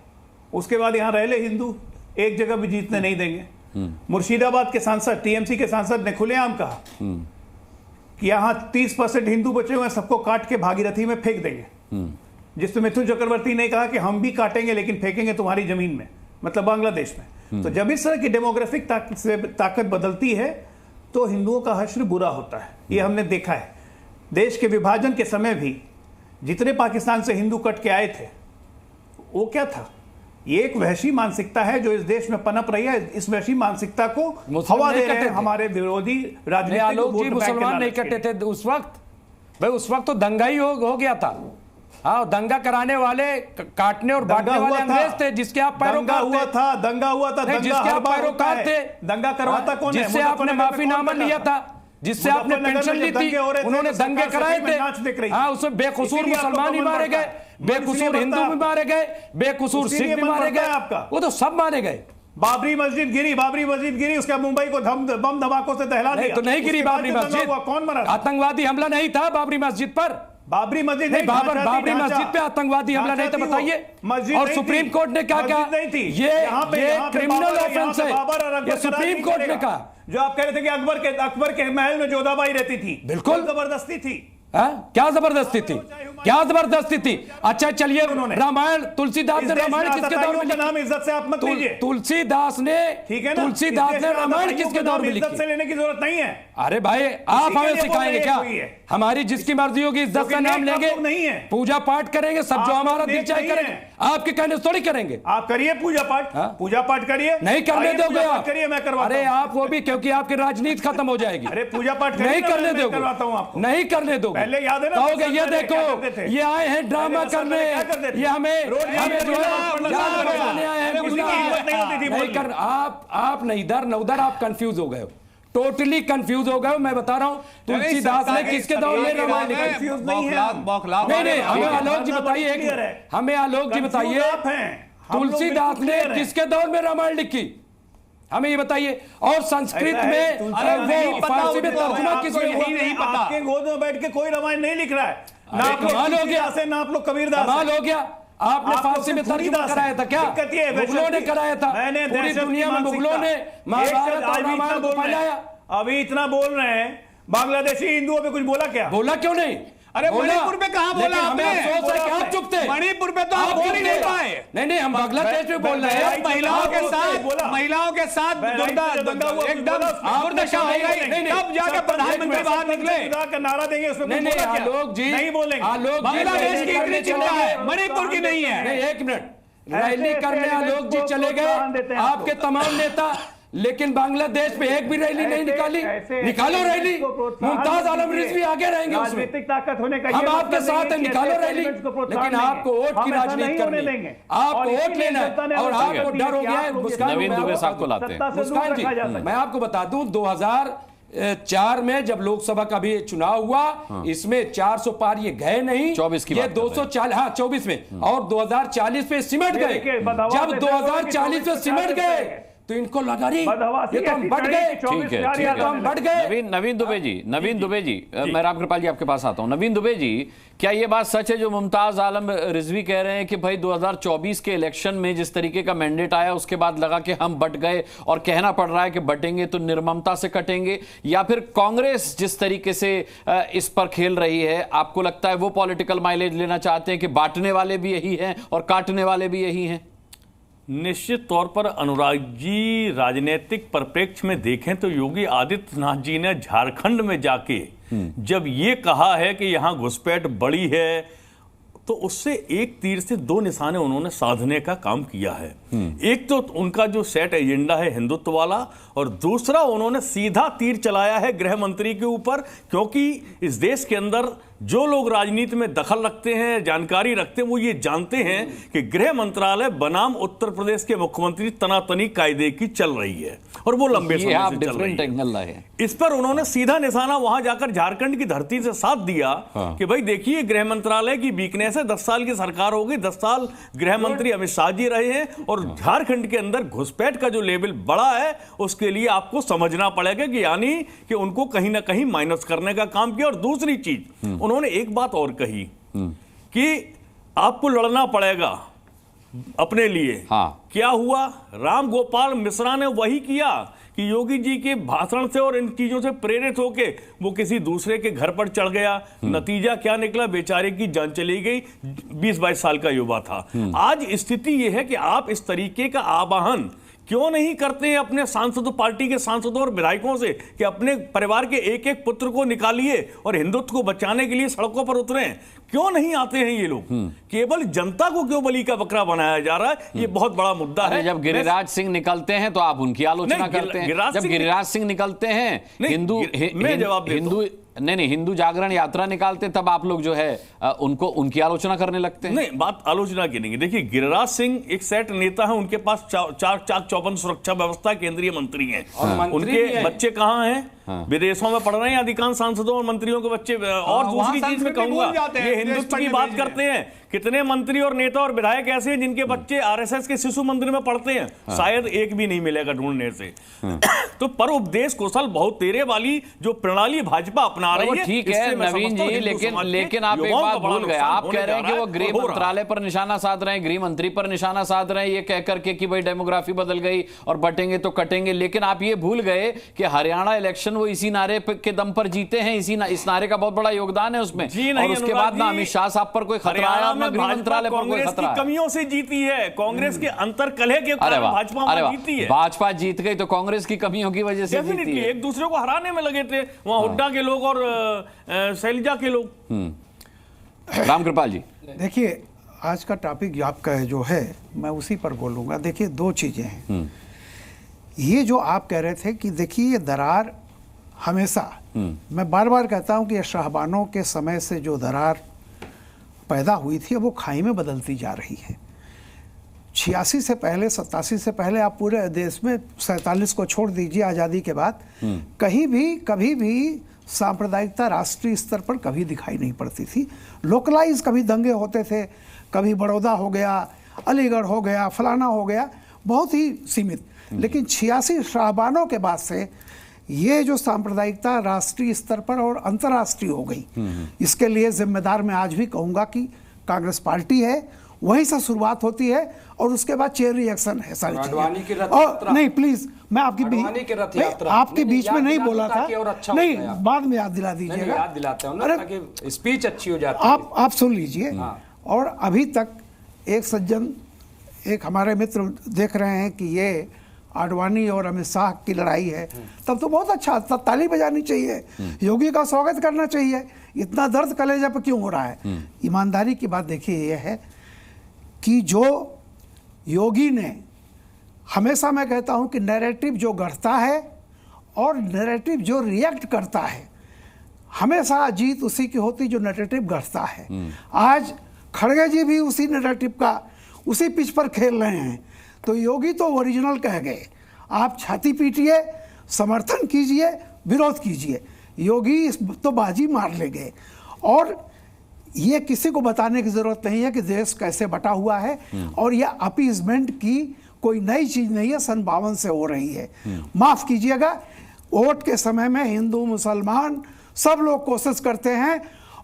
उसके बाद यहाँ रह ले हिंदू, एक जगह भी जीतने नहीं देंगे। मुर्शिदाबाद के सांसद, टीएमसी के सांसद ने खुलेआम कहा कि यहाँ 30% हिंदू बचे हुए हैं, सबको काट के भागीरथी में फेंक देंगे। जिसमें मिथुन चक्रवर्ती ने कहा कि हम भी काटेंगे लेकिन फेंकेंगे तुम्हारी जमीन में, मतलब बांग्लादेश में। तो जब इस तरह की डेमोग्राफिक ताकत बदलती है तो हिंदुओं का हश्र बुरा होता है। ये हमने देखा है। देश के विभाजन के समय भी जितने पाकिस्तान से हिंदू कट के आए थे, वो क्या था? ये एक वहशी मानसिकता है जो इस देश में पनप रही है। इस वहशी मानसिकता को हवा दे रहे हैं हमारे विरोधी राजनीतिक। मुसलमान नहीं कटे थे उस वक्त भाई, उस वक्त तो दंगा ही हो गया था। हाँ, दंगा कराने वाले, काटने और बांटने वाले अंग्रेज थे, जिसके आप पैरोकार थे। दंगा हुआ था, जिसके आप पैरोकार थे। दंगा करवाता कौन है? जिससे आपने माफीनामा लिया था, जिससे आपने पेंशन ली थी, उन्होंने दंगे कराए थे। हाँ, उसमें बेकसूर मुसलमान भी मारे गए, बेकसूर हिंदू भी मारे गए, बेकसूर सिख भी मारे गए, वो तो सब मारे गए। बाबरी मस्जिद गिरी, उसके मुंबई को बम धमाकों से दहला दिया। तो नहीं गिरी बाबरी मस्जिद, कौन मरा? आतंकवादी हमला नहीं था बाबरी मस्जिद पर। बाबरी मस्जिद नहीं, बाबरी मस्जिद पे आतंकवादी हमला नहीं था, बताइए। और सुप्रीम कोर्ट ने क्या कहा? ये क्रिमिनल ऑफेंस है, ये सुप्रीम कोर्ट ने कहा। जो आप कह रहे थे कि अकबर के महल में जोधाबाई रहती थी, बिल्कुल जबरदस्ती थी। क्या जबरदस्ती थी? क्या जबरदस्ती थी? अच्छा चलिए, रामायण, तुलसीदास ने रामायण किसके दौर में लिखी? इज्जत से आप मत लीजिए। तुलसीदास ने, ठीक है ना, तुलसीदास ने रामायण किसके दौर में लिखी? इज्जत से लेने की जरूरत नहीं है। अरे भाई, आप हमें सिखाएंगे क्या? हमारी जिसकी मर्जी होगी इज्जत से नाम लेंगे, पूजा पाठ करेंगे, सब जो हमारा दिल चाहे करेंगे। आपके कहने से थोड़ी करेंगे। आप करिए पूजा पाठ करिए। नहीं करने दोगे आप? करिए, मैं करवाता हूं। अरे आप वो भी, क्योंकि आपकी राजनीति खत्म हो जाएगी। अरे पूजा पाठ नहीं करने दोगे, नहीं करने दोगे। पहले याद है ना, कहोगे ये देखो ये आए हैं ड्रामा करने, ये हमें जो है आप न इधर न उधर, आप कंफ्यूज हो गए हो, टोटली कंफ्यूज हो गए हो। मैं बता रहा हूँ, तुलसीदास ने किसके दौर में रामायण लिखी? नहीं, हमें आलोक जी बताइए, हमें आलोक जी बताइए, तुलसीदास ने किसके दौर में रामायण लिखी? हमें ये बताइए। और संस्कृत में वो फारसी में तर्जुमा किसने? नहीं पता। आपके गोद में बैठ के कोई रामायण नहीं लिख रहा है। कमाल हो गया, ना आप लोग कबीरदास, कमाल हो गया। आपने फारसी में तर्जुमा कराया था क्या? मुगलों ने कराया था। पूरी दुनिया में मुगलों ने महाभारत और रामायण को फैलाया। अभी इतना बोल रहे हैं, बांग्लादेशी हिंदुओं पे कुछ बोला क्या? बोला क्यों नहीं? अरे मणिपुर पे कहां बोला आपने? अफसोस है कि आप चुप थे। मणिपुर पे तो आप बोल ही नहीं पाए। नहीं, हम बांग्लादेश में बोल रहे हैं। महिलाओं के साथ एकदम दुर्दशा हो गई, तब जाकर प्रधानमंत्री बाहर निकले। नारा देंगे उसमें नहीं, आलोक जी नहीं बोलेंगे। आलोक बांग्लादेश की इतनी चिंता है, मणिपुर की नहीं है। नहीं, एक मिनट, रैली करने आलोक जी चले गए, आपके तमाम नेता, लेकिन बांग्लादेश पे एक भी रैली नहीं निकाली। निकालो रैली, मुमताज आलम रिजवी आगे रहेंगे उसमें, ताकत होने का हम आपके साथ हैं, निकालो रैली। लेकिन आपको वोट की राजनीति करनी है, आपको वोट लेना है, और आपको डर हो गया है। नवीन दुबे साहब को लाते हैं। मुस्कान जी, मैं आपको बता दूं, 2004 में जब लोकसभा का भी चुनाव हुआ, इसमें 400 पार ये गए नहीं, 24 की ये 240, हाँ 24 में, और 2040 पे सिमट गए। जब 2040 में सिमट गए तो इनको लगा रही ये तो हम बढ़ गए। ठीक है, तो हम बढ़ गए। नवीन दुबे जी, मैं राम कृपाल जी आपके पास आता हूं। नवीन दुबे जी, क्या ये बात सच है जो मुमताज आलम रिजवी कह रहे हैं कि भाई 2024 के इलेक्शन में जिस तरीके का मैंडेट आया उसके बाद लगा कि हम बट गए, और कहना पड़ रहा है कि बटेंगे तो निर्ममता से कटेंगे, या फिर कांग्रेस जिस तरीके से इस पर खेल रही है, आपको लगता है वो पॉलिटिकल माइलेज लेना चाहते हैं कि बांटने वाले भी यही हैं और काटने वाले भी यही हैं? निश्चित तौर पर अनुराग जी, राजनीतिक परिप्रेक्ष्य में देखें तो योगी आदित्यनाथ जी ने झारखंड में जाके जब ये कहा है कि यहां घुसपैठ बड़ी है, तो उससे एक तीर से दो निशाने उन्होंने साधने का काम किया है। एक तो उनका जो सेट एजेंडा है हिंदुत्व वाला, और दूसरा उन्होंने सीधा तीर चलाया है गृह मंत्री के ऊपर, क्योंकि इस देश के अंदर जो लोग राजनीति में दखल रखते हैं, जानकारी रखते हैं, वो ये जानते हैं कि गृह मंत्रालय बनाम उत्तर प्रदेश के मुख्यमंत्री तनातनी कायदे की चल रही है, और वो लंबे समय से चल रही है। इस पर उन्होंने सीधा निशाना वहां जाकर झारखंड की धरती से साध दिया कि भाई देखिए, गृह मंत्रालय की वीकनेस है, 10 साल की सरकार हो गई, 10 साल गृह मंत्री अमित शाह जी रहे हैं, और झारखंड के अंदर घुसपैठ का जो लेवल बड़ा है उसके लिए आपको समझना पड़ेगा कि यानी कि उनको कहीं ना कहीं माइनस करने का काम किया। और दूसरी चीज उन्होंने एक बात और कही कि आपको लड़ना पड़ेगा, अपने लिए। हाँ। क्या हुआ? राम गोपाल मिश्रा ने वही किया कि योगी जी के भाषण से और इन चीजों से प्रेरित होके वो किसी दूसरे के घर पर चढ़ गया। नतीजा क्या निकला? बेचारे की जान चली गई। 20-22 साल का युवा था। आज स्थिति यह है कि आप इस तरीके का आवाहन क्यों नहीं करते हैं अपने सांसदों, पार्टी के सांसदों और विधायकों से कि अपने परिवार के एक एक पुत्र को निकालिए और हिंदुत्व को बचाने के लिए सड़कों पर उतरें? क्यों नहीं आते हैं ये लोग? केवल जनता को क्यों बलि का बकरा बनाया जा रहा है? ये बहुत बड़ा मुद्दा है। जब गिरिराज सिंह निकलते हैं तो आप उनकी आलोचना करते हैं। जब गिरिराज सिंह निकलते हैं हिंदू जागरण यात्रा निकालते तब आप लोग जो है उनकी आलोचना करने लगते हैं। नहीं, बात आलोचना की नहीं। देखिए, गिरिराज सिंह एक सेट नेता है, उनके पास चाक चौबंद सुरक्षा व्यवस्था, केंद्रीय मंत्री हैं। उनके बच्चे कहाँ हैं? विदेशों में पढ़ रहे हैं अधिकांश सांसदों और मंत्रियों के बच्चे। और दूसरी चीज में कहूंगा, ये हिंदुत्व की बात करते हैं। कितने मंत्री और नेता और विधायक ऐसे हैं जिनके बच्चे आरएसएस के शिशु मंदिर में पढ़ते हैं? शायद एक भी नहीं मिलेगा ढूंढने से। तो पर उपदेश कौशल बहुत तेरे वाली जो प्रणाली भाजपा अपना रही है, ठीक है नवीन जी, लेकिन आप एक बात भूल गए। आप कह रहे हैं कि वो गृह मंत्रालय पर निशाना साध रहे हैं, गृह मंत्री पर निशाना साध रहे हैं, ये कह करके कि भाई डेमोग्राफी बदल गई और बटेंगे तो कटेंगे। लेकिन आप ये भूल गए कि हरियाणा इलेक्शन वो इसी नारे के दम पर जीते हैं। इस नारे का बहुत बड़ा योगदान है उसमें। और उसके बाद ना अमित शाह साहब पर कोई खतरा आया, ना गृह मंत्रालय पर कोई खतरा। कमियों से जीती है कांग्रेस के अंतर कलह के कारण भाजपा जीती है। भाजपा जीत गई तो कांग्रेस की कमियों की वजह से जीती है। एक दूसरे को हराने में लगे थे वहां हुड्डा के लोग और शैलजा के लोग। रामकृपाल जी, देखिए आज का टॉपिक आपका जो है मैं उसी पर बोलूंगा। देखिए दो चीजें हैं। ये जो आप कह रहे थे कि देखिए ये दरार हमेशा, मैं बार बार कहता हूं कि ये शाहबानों के समय से जो दरार पैदा हुई थी वो खाई में बदलती जा रही है। 86 से पहले, 87 से पहले आप पूरे देश में 47 को छोड़ दीजिए आज़ादी के बाद, कहीं भी कभी भी सांप्रदायिकता राष्ट्रीय स्तर पर कभी दिखाई नहीं पड़ती थी। लोकलाइज कभी दंगे होते थे, कभी बड़ौदा हो गया, अलीगढ़ हो गया, फलाना हो गया, बहुत ही सीमित। लेकिन 86 शाहबानों के बाद से ये जो सांप्रदायिकता राष्ट्रीय स्तर पर और अंतर्राष्ट्रीय हो गई, इसके लिए जिम्मेदार मैं आज भी कहूँगा कि कांग्रेस पार्टी है। वहीं से शुरुआत होती है और उसके बाद चेन रिएक्शन है सारी चीजें। और नहीं प्लीज, मैं आपके बीच में नहीं बोला था, नहीं बाद में याद दिला दीजिएगा। याद दिलाते हैं ताकि स्पीच अच्छी हो जाती है। आप सुन लीजिए। और अभी तक एक सज्जन, एक हमारे मित्र देख रहे हैं कि ये आडवाणी और अमित शाह की लड़ाई है, तब तो बहुत अच्छा, तब ताली बजानी चाहिए, योगी का स्वागत करना चाहिए। इतना दर्द कलेजे पर क्यों हो रहा है? ईमानदारी की बात देखिए ये है कि जो योगी ने, हमेशा मैं कहता हूं कि नैरेटिव जो गढ़ता है और नैरेटिव जो रिएक्ट करता है, हमेशा जीत उसी की होती जो नैरेटिव गढ़ता है। आज खड़गे जी भी उसी नैरेटिव का, उसी पिच पर खेल रहे हैं। तो योगी तो ओरिजिनल कह गए। आप छाती पीटिए, समर्थन कीजिए, विरोध कीजिए, योगी तो बाजी मार ले गए। और ये किसी को बताने की जरूरत नहीं है कि देश कैसे बटा हुआ है। और ये अपीजमेंट की कोई नई चीज नहीं है, सन 52 से हो रही है। माफ कीजिएगा, वोट के समय में हिंदू मुसलमान सब लोग कोशिश करते हैं।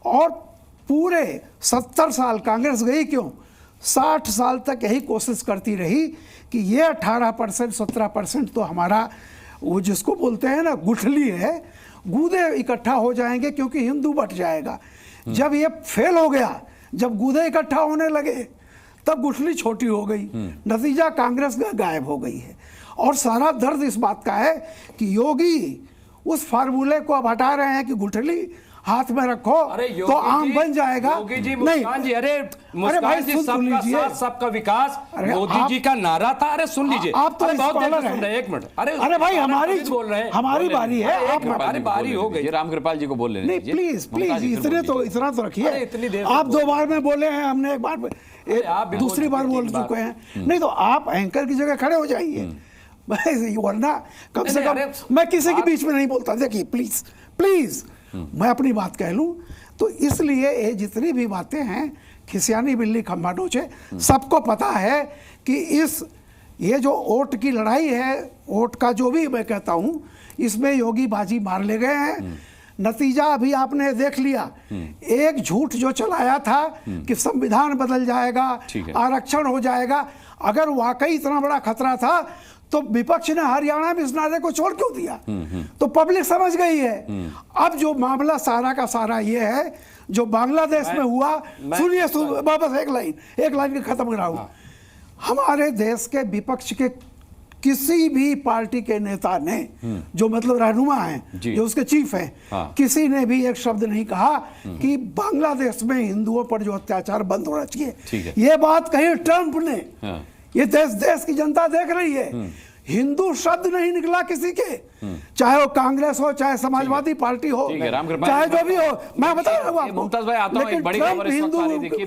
और पूरे 70 साल कांग्रेस गई क्यों, 60 साल तक यही कोशिश करती रही कि ये 18%, 17% तो हमारा वो जिसको बोलते हैं ना गुठली है, गूदे इकट्ठा हो जाएंगे क्योंकि हिंदू बट जाएगा। जब ये फेल हो गया, जब गूदे इकट्ठा होने लगे, तब गुठली छोटी हो गई। नतीजा कांग्रेस गायब हो गई है। और सारा दर्द इस बात का है कि योगी उस फार्मूले को अब हटा रहे हैं कि गुठली हाथ में रखो तो आम बन जाएगा। योगी जी, मुस्कान जी, अरे मुस्कान जी, सबका साथ सबका विकास मोदी जी का नारा था। अरे सुन लीजिए, आप तो बहुत देर से सुन रहे हैं। एक मिनट, अरे भाई हमारी बारी है। हमारी बारी हो गई। रामकृपाल जी को बोल लेने नहीं, प्लीज इतना तो रखिए। इतनी देर आप 2 बार में बोले हैं, हमने एक बार, दूसरी बार बोल चुके हैं। नहीं तो आप एंकर की जगह खड़े हो जाइए, वरना कम से कम मैं किसी के बीच में नहीं बोलता। देखिए प्लीज मैं अपनी बात कह लूं तो इसलिए ये जितनी भी बातें हैं खिसियानी बिल्ली खंभा नोचे, सबको पता है कि ये जो वोट की लड़ाई है, वोट का जो भी मैं कहता हूं, इसमें योगी बाजी मार ले गए हैं। नतीजा अभी आपने देख लिया। एक झूठ जो चलाया था कि संविधान बदल जाएगा, आरक्षण हो जाएगा, अगर वाकई इतना बड़ा खतरा था तो विपक्ष ने हरियाणा में इस नारे को छोड़ क्यों दिया? तो पब्लिक समझ गई है। अब जो मामला सारा का सारा ये है जो बांग्लादेश में हुआ, सुनिए वापस एक लाइन के खत्म कर रहा हूं। हमारे देश के विपक्ष के किसी भी पार्टी के नेता ने, जो मतलब रहनुमा हैं, जो उसके चीफ हैं, किसी ने भी एक शब्द नहीं कहा कि बांग्लादेश में हिंदुओं पर जो अत्याचार बंद होना चाहिए। ये बात कही ट्रंप ने। ये देश की जनता देख रही है। हिंदू शब्द नहीं निकला किसी के, चाहे वो कांग्रेस हो, चाहे समाजवादी पार्टी हो, चाहे जो भी हो। मैं बता रहा हूं मुमताज भाई, आता हूं, एक बड़ी खबर इस वक्त आ रही। देखिए,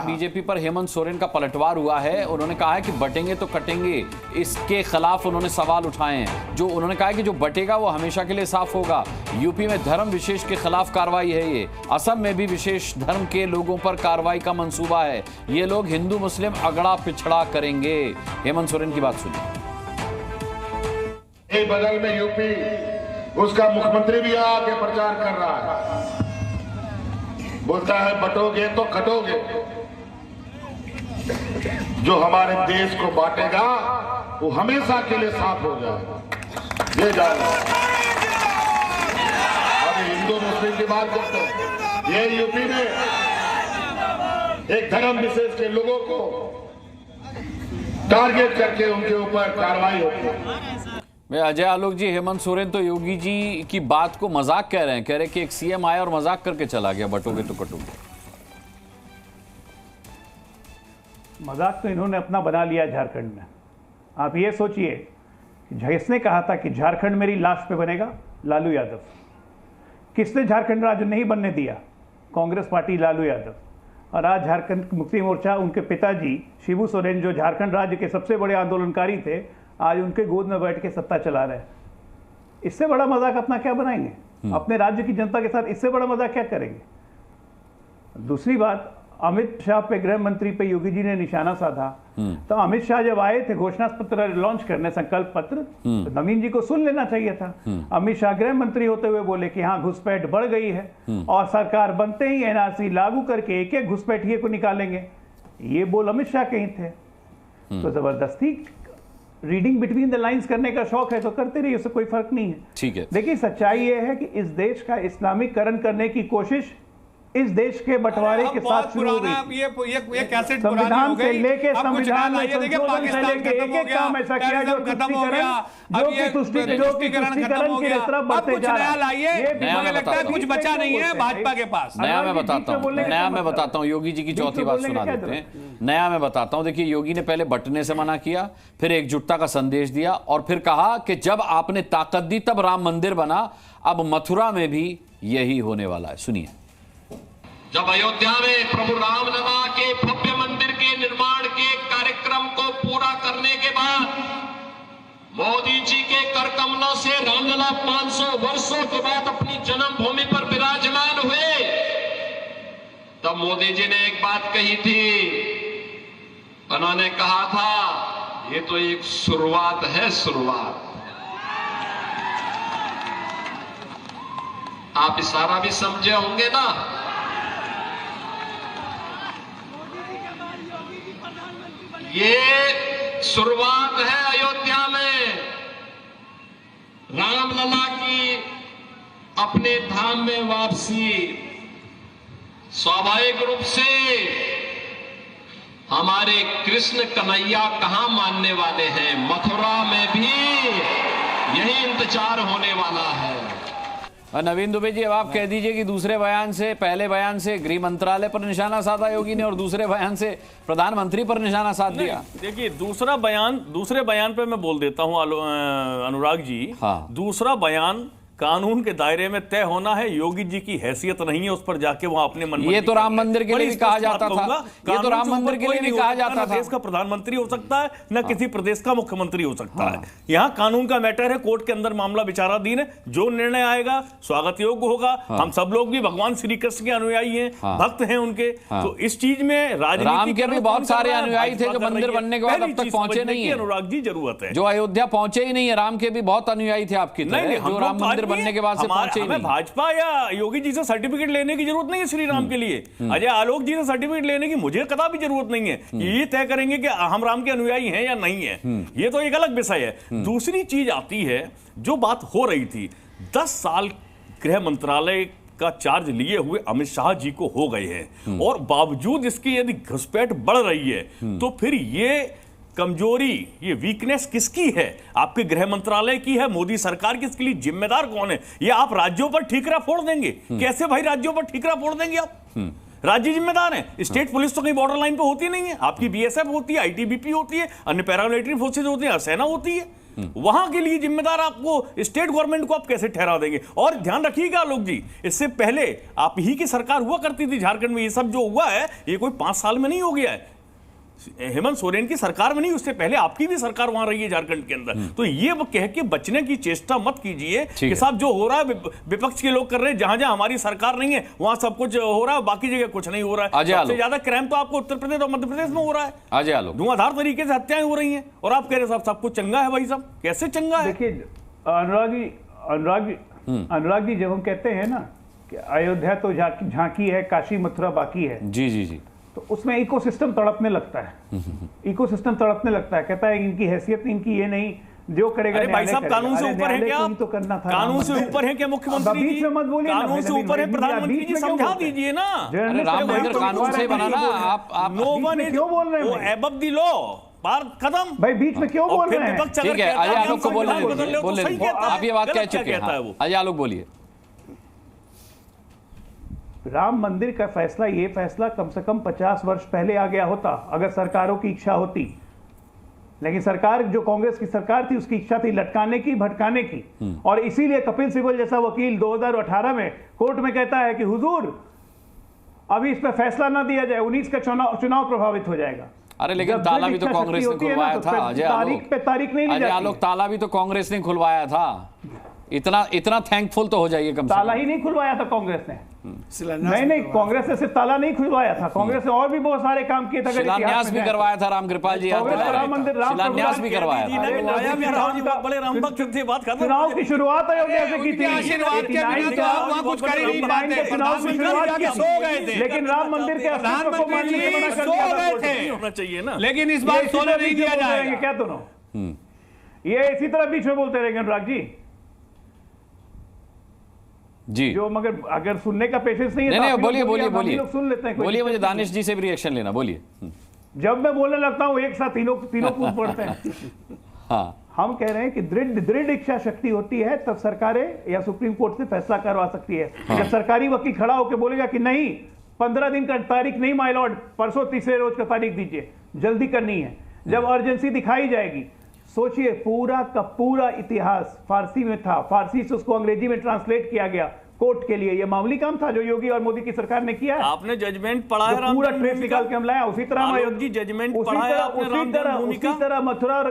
बीजेपी पर हेमंत सोरेन का पलटवार हुआ है। उन्होंने कहा है कि बटेंगे तो कटेंगे, इसके खिलाफ उन्होंने सवाल उठाए हैं। जो उन्होंने कहा है कि जो बटेगा वो हमेशा के लिए साफ होगा। यूपी में धर्म विशेष के खिलाफ कार्रवाई है ये। असम में भी विशेष धर्म के लोगों पर कार्रवाई का मंसूबा है। ये लोग हिंदू मुस्लिम अगड़ा पिछड़ा करेंगे। हेमंत सोरेन की बात सुनिए। बगल में यूपी, उसका मुख्यमंत्री भी आके प्रचार कर रहा है, बोलता है बटोगे तो कटोगे। जो हमारे देश को बांटेगा वो हमेशा के लिए साफ हो जाएगा। ये जान अभी हिंदू मुस्लिम की बात करते हैं, ये यूपी में एक धर्म विशेष के लोगों को टारगेट करके उनके ऊपर कार्रवाई होती है। अजय आलोक जी, हेमंत सोरेन तो योगी जी की बात को मजाक कह रहे हैं। कह रहे कि एक सीएम आया और मजाक करके चला गया, बटोगे तो कटोगे। मजाक तो इन्होंने अपना बना लिया झारखंड में। आप ये सोचिए, जिसने कहा था कि झारखंड मेरी लाश पे बनेगा, लालू यादव। किसने झारखंड राज्य नहीं बनने दिया? कांग्रेस पार्टी, लालू यादव। और आज झारखंड मुक्ति मोर्चा, उनके पिताजी शिबू सोरेन, जो झारखंड राज्य के सबसे बड़े आंदोलनकारी थे, आज उनके गोद में बैठ के सत्ता चला रहे हैं। इससे बड़ा मजाक अपना क्या बनाएंगे? अपने राज्य की जनता के साथ इससे बड़ा मजाक क्या करेंगे? दूसरी बात, अमित शाह पे, गृह मंत्री पे योगी जी ने निशाना साधा। तो अमित शाह जब आए थे घोषणा पत्र लॉन्च करने, संकल्प पत्र, तो नवीन जी को सुन लेना चाहिए था। अमित शाह गृह मंत्री होते हुए बोले कि हाँ, घुसपैठ बढ़ गई है और सरकार बनते ही एनआरसी लागू करके एक एक घुसपैठिए को निकालेंगे। ये बोल अमित शाह के ही थे। तो जबरदस्ती रीडिंग बिटवीन द लाइंस करने का शौक है तो करते रहिए, उससे कोई फर्क नहीं है। ठीक है। देखिए, सच्चाई ये है कि इस देश का इस्लामीकरण करने की कोशिश इस देश के बंटवारे के साथ शुरू हो गई। ये कैसेट संविधान से लेके संविधान में संशोधन से लेके एक एक काम ऐसा किया जो तुष्टिकरण की तरफ बढ़ते जा रहा है। कुछ बचा नहीं है भाजपा के पास। नया मैं बताता हूं, योगी जी की चौथी बात सुना देते हैं। नया मैं बताता हूं। देखिए, योगी ने पहले बंटने से मना किया, फिर एकजुटता का संदेश दिया और फिर कहा कि जब आपने ताकत दी तब राम मंदिर बना। अब मथुरा में भी यही होने वाला है। सुनिए। जब अयोध्या में प्रभु रामलला के भव्य मंदिर के निर्माण के कार्यक्रम को पूरा करने के बाद मोदी जी के कर कमलों से रामलला 500 वर्षों के बाद अपनी जन्मभूमि पर विराजमान हुए, तब मोदी जी ने एक बात कही थी। उन्होंने कहा था, ये तो एक शुरुआत है, शुरुआत। आप इशारा भी समझे होंगे ना। ये शुरुआत है अयोध्या में रामलला की अपने धाम में वापसी। स्वाभाविक रूप से हमारे कृष्ण कन्हैया कहां मानने वाले हैं, मथुरा में भी यही इंतजार होने वाला है। नवीन दुबे जी, अब आप कह दीजिए कि दूसरे बयान से, पहले बयान से गृह मंत्रालय पर निशाना साधा योगी ने और दूसरे बयान से प्रधानमंत्री पर निशाना साध दिया। देखिए, दूसरे बयान पे मैं बोल देता हूं अनुराग जी। हाँ। दूसरा बयान कानून के दायरे में तय होना है। योगी जी की हैसियत नहीं है उस पर जाके वहां अपने मन। ये तो राम मंदिर के लिए भी कहा जाता था। ये तो राम मंदिर के लिए भी कहा जाता था। देश का प्रधानमंत्री हो सकता है, न किसी प्रदेश का मुख्यमंत्री हो सकता है। यहाँ कानून का मैटर है, कोर्ट के अंदर मामला विचाराधीन है। जो निर्णय आएगा स्वागत योग्य होगा। हम सब लोग भी भगवान श्री कृष्ण के अनुयायी हैं, भक्त हैं उनके। तो इस चीज में राम के भी बहुत सारे अनुयायी थे जो मंदिर बनने के बाद अब तक पहुंचे नहीं है। अनुराग जी, जरूरत है। जो अयोध्या पहुंचे ही नहीं है, राम के भी बहुत अनुयायी थे आपकी तरह, जो राम मंदिर मंदिर बनने के बाद से पहुंचे ही हमें नहीं। भाजपा या योगी जी से सर्टिफिकेट लेने की जरूरत नहीं है श्री राम के लिए। अजय आलोक जी से सर्टिफिकेट लेने की मुझे कदा भी जरूरत नहीं है। ये तय करेंगे कि हम राम के अनुयायी हैं या नहीं है, ये तो एक अलग विषय है। दूसरी चीज आती है जो बात हो रही थी, 10 साल गृह मंत्रालय का चार्ज लिए हुए अमित शाह जी को हो गए हैं और बावजूद इसकी यदि घुसपैठ बढ़ रही है तो फिर ये कमजोरी, ये वीकनेस किसकी है? आपके गृह मंत्रालय की है? मोदी सरकार की? इसके लिए जिम्मेदार कौन है? ये आप राज्यों पर ठीकरा फोड़ देंगे? कैसे भाई राज्यों पर ठीकरा फोड़ देंगे आप? राज्य जिम्मेदार है। स्टेट पुलिस तो कहीं बॉर्डर लाइन पे होती नहीं है, आपकी बीएसएफ होती है, आईटीबीपी होती है, अन्य पैरामिलिट्री फोर्सेज होती है, सेना होती है। वहां के लिए जिम्मेदार आपको स्टेट गवर्नमेंट को आप कैसे ठहरा देंगे? और ध्यान रखिएगा आलोक जी, इससे पहले आप ही की सरकार हुआ करती थी झारखंड में। ये सब जो हुआ है ये कोई 5 साल में नहीं हो गया है। हेमंत सोरेन की सरकार में नहीं, उससे पहले आपकी भी सरकार वहां रही है झारखंड के अंदर। तो ये वो कह के बचने की चेष्टा मत कीजिए कि साहब जो हो रहा है विपक्ष के लोग कर रहे हैं, जहां जहां हमारी सरकार नहीं है वहां सब कुछ हो रहा है, बाकी जगह कुछ नहीं हो रहा है। सबसे ज्यादा क्राइम तो आपको उत्तर प्रदेश और मध्य प्रदेश में हो रहा है। धुआंधार तरीके से हत्याएं हो रही हैं और आप कह रहे साहब सब कुछ चंगा है। भाई साहब कैसे चंगा है? देखिए अनुराग जी, जब हम कहते हैं ना कि अयोध्या तो झांकी है, काशी मथुरा बाकी है, जी जी जी, तो उसमें इकोसिस्टम तड़पने लगता है। इकोसिस्टम तड़पने लगता है, कहता है इनकी हैसियत इनकी ये नहीं, जो करेगा। अरे भाई साहब कानून से ऊपर है क्या? तो करना था, कानून से ऊपर है क्या मुख्यमंत्री जी? कानून से ऊपर है प्रधानमंत्री जी, समझा दीजिए ना। अरे राम मंदिर कानून से बना ना। आप नो वन इज क्यों बोल रहे हैं? एबव द लॉ, बार खत्म भाई, बीच में क्यों बोल रहे हैं? ठीक है, अजय आलोक को बोलने दीजिए। आप ये बात कह चुके हैं, अजय आलोक बोलिए। राम मंदिर का फैसला, ये फैसला कम से कम 50 वर्ष पहले आ गया होता, अगर सरकारों की इच्छा होती। लेकिन सरकार, जो कांग्रेस की सरकार थी, उसकी इच्छा थी लटकाने की, भटकाने की। और इसीलिए कपिल सिब्बल जैसा वकील 2018 में कोर्ट में कहता है कि हुजूर अभी इस पर फैसला ना दिया जाए, 19 का चुनाव प्रभावित हो जाएगा। अरे लेकिन ताला भी तो कांग्रेस ने खुलवाया था अजय आलोक। तारीख नहीं ली जाती। अजय आलोक, ताला भी तो कांग्रेस ने खुलवाया था। इतना थैंकफुल तो हो जाइए कम से कम। ताला ही नहीं खुलवाया था कांग्रेस ने। नहीं, कांग्रेस ने सिर्फ ताला नहीं खुलवाया था, कांग्रेस ने और भी बहुत सारे काम किए थे। शिलान्यास भी करवाया था राम कृपाल जी, शिलान्यास भी करवाया था। बड़े राम भक्त थे, बात खत्म। चुनाव की शुरुआत अयोध्या से की थी, आशीर्वाद के बिना तो आप वहां कुछ कर ही नहीं पाते। चुनाव की शुरुआत की सो गए थे, लेकिन राम मंदिर के प्रधानमंत्री जी सो गए थे, होना चाहिए ना। लेकिन इस बार सोने नहीं दिया जाएगा। क्या दोनों ये इसी तरह बीच में बोलते रहेंगे अनुराग जी, जो मगर अगर सुनने का पेशेंस नहीं है। नहीं, बोलिए सुन लेते हैं। बोलिए, मुझे दानिश जी से भी रिएक्शन लेना, बोलिए। जब मैं बोलने लगता हूं एक साथ तीनों कूद पड़ते हैं। हाँ, हम कह रहे हैं कि दृढ़ इच्छा शक्ति होती है तब सरकारें या सुप्रीम कोर्ट से फैसला करवा सकती है। जब सरकारी वकील खड़ा होकर बोलेगा कि नहीं 15 दिन का तारीख नहीं माय लॉर्ड, परसों तीसरे रोज का तारीख दीजिए, जल्दी करनी है, जब अर्जेंसी दिखाई जाएगी। सोचिए, पूरा का पूरा इतिहास फारसी में था, फारसी से उसको अंग्रेजी में ट्रांसलेट किया गया कोर्ट के लिए। ये मामूली काम था जो योगी और मोदी की सरकार ने किया है। आपने जजमेंट पढ़ा है? पूरा ट्रेस निकाल के हम लाया। उसी तरह जी जजमेंट पढ़ा है आपने? उसी तरह मथुरा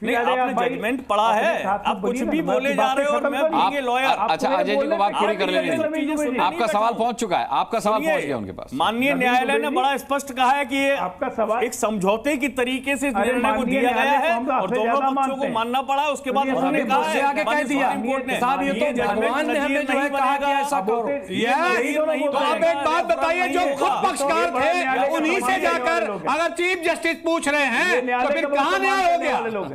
नहीं, आपने जजमेंट पढ़ा है? आप कुछ भी बोले जा रहे हो और मैं बीइंग लॉयर। अच्छा, अजय जी को बात पूरी कर लेंगे। आपका सवाल पहुंच चुका है, आपका सवाल पहुंच गया उनके पास। माननीय न्यायालय ने बड़ा स्पष्ट कहा है कि ये आपका सवाल एक समझौते की तरीके से निर्णय को दिया गया है और दोनों पक्षों को मानना पड़ा है। उसके बाद उन्होंने कहा है साहब ये तो भगवान ने हमें जो है कहा कि ऐसा करो। तो आप एक बात बताइए, जो खुद पक्षकार थे उन्हीं से जाकर अगर चीफ जस्टिस पूछ रहे हैं तो फिर कहां न्याय हो गया?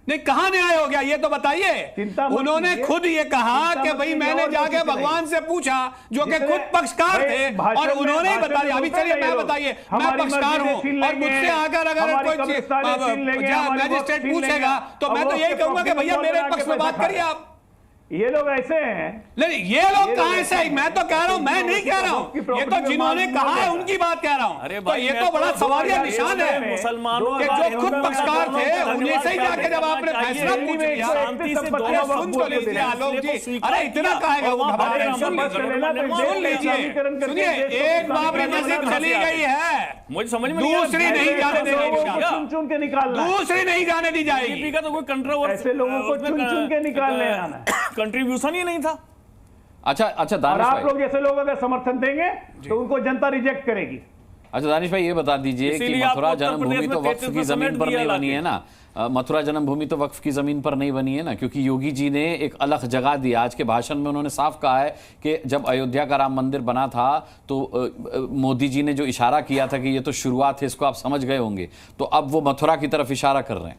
नहीं, कहां न्याय हो गया ये तो बताइए। उन्होंने खुद ये कहा कि भाई मैंने जाके भगवान से पूछा, जो कि खुद पक्षकार थे, और उन्होंने ही बता दिया। अभी चलिए मैं बताइए, मैं पक्षकार हूं और मुझसे आकर अगर कोई मैजिस्ट्रेट पूछेगा तो मैं तो यही कहूंगा कि भैया मेरे पक्ष में बात करिए आप। ये लोग ऐसे हैं। नहीं, ये लोग कहां से? मैं तो कह रहा हूं, मैं नहीं कह रहा हूं, ये तो जिन्होंने कहा है उनकी बात कह रहा हूं। अरे तो ये तो बड़ा सवालिया निशान है मुसलमानों कि जो खुद पक्षकार थे उन्हीं से ही जाके जब आपने फैसला पूछ लिया। शांति से सुन तो लीजिए आलोक जी, अरे इतना कहेगा वो सुन लीजिए, सुनिए, एक बाबरी मस्जिद चली गई है, मुझे समझ में दूसरी नहीं जाने दी चुन चुन के निकालना, दूसरी नहीं जाने दी जाएगी। का तो कोई कंट्रोवर्सी, ऐसे लोगों को चुन चुन के निकालने आना है, कंट्रीब्यूशन ही नहीं था। अच्छा, और आप लोग जैसे लोग अगर समर्थन देंगे तो उनको जनता रिजेक्ट करेगी। अच्छा दानिश भाई, ये बता दीजिए कि मथुरा जन्मभूमि तो वक्फ की जमीन पर नहीं बनी है ना, मथुरा जन्मभूमि तो वक्फ की जमीन पर नहीं बनी है ना, क्योंकि योगी जी ने एक अलग जगह दी। आज के भाषण में उन्होंने साफ कहा है कि जब अयोध्या का राम मंदिर बना था तो मोदी जी ने जो इशारा किया था कि ये तो शुरुआत है, इसको आप समझ गए होंगे, तो अब वो मथुरा की तरफ इशारा कर रहे हैं।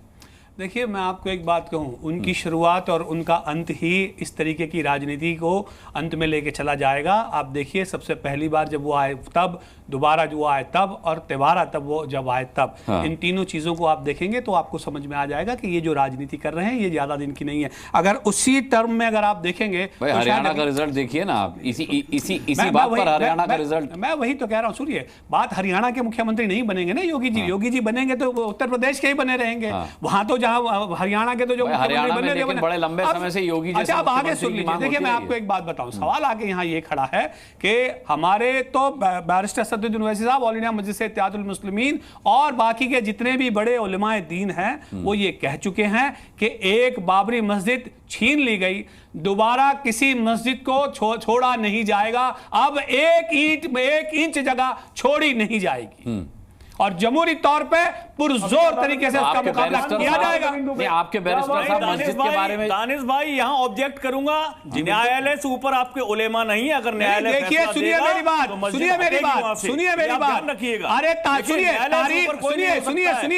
देखिए, मैं आपको एक बात कहूं, उनकी शुरुआत और उनका अंत ही इस तरीके की राजनीति को अंत में लेके चला जाएगा। आप देखिए, सबसे पहली बार जब वो आए तब, दोबारा जो आए तब, और तिवारा तब वो जब आए तब, इन तीनों चीज़ों को आप देखेंगे तो आपको समझ में आ जाएगा कि ये जो राजनीति कर रहे हैं ये ज़्यादा दिन की नहीं है। अगर उसी टर्म में अगर आप देखेंगे तो हरियाणा का रिजल्ट देखिए ना आप, इसी बात पर हरियाणा का रिजल्ट। मैं वही तो कह रहा हूँ, सुनिए बात, हरियाणा के मुख्यमंत्री नहीं बनेंगे ना योगी जी। योगी जी बनेंगे तो उत्तर प्रदेश के ही बने रहेंगे। वहां तो जहां हरियाणा के तो जो हरियाणा में लेकिन बड़े लंबे समय से योगी जी। अच्छा, अब आगे सुन लीजिए। देखिए, मैं आपको एक बात बताऊं, सवाल आके यहाँ ये खड़ा है कि हमारे तो बैरिस्टर सदरुद्दीन ओवैसी साहब, ऑल इंडिया मजलिस इत्तेहादुल मुस्लिमीन और बाकी के जितने भी बड़े उलमाए दीन हैं वो ये कह चुके हैं कि एक बाबरी मस्जिद छीन ली गई, दोबारा किसी मस्जिद को छोड़ा नहीं जाएगा। अब एक इंच जगह छोड़ी नहीं जाएगी और जमहूरी तौर पे पुरजोर तरीके से उसका मुकाबला किया जाएगा। आपके बैरिस्टर साहब मस्जिद के बारे में, दानिश भाई यहाँ ऑब्जेक्ट करूंगा, न्यायालय से ऊपर आपके उलेमा नहीं है। अगर न्यायालय देखिए, सुनिए मेरी बात, सुनिए मेरी बात, सुनिए मेरी बात रखिएगा। अरे सुनिए,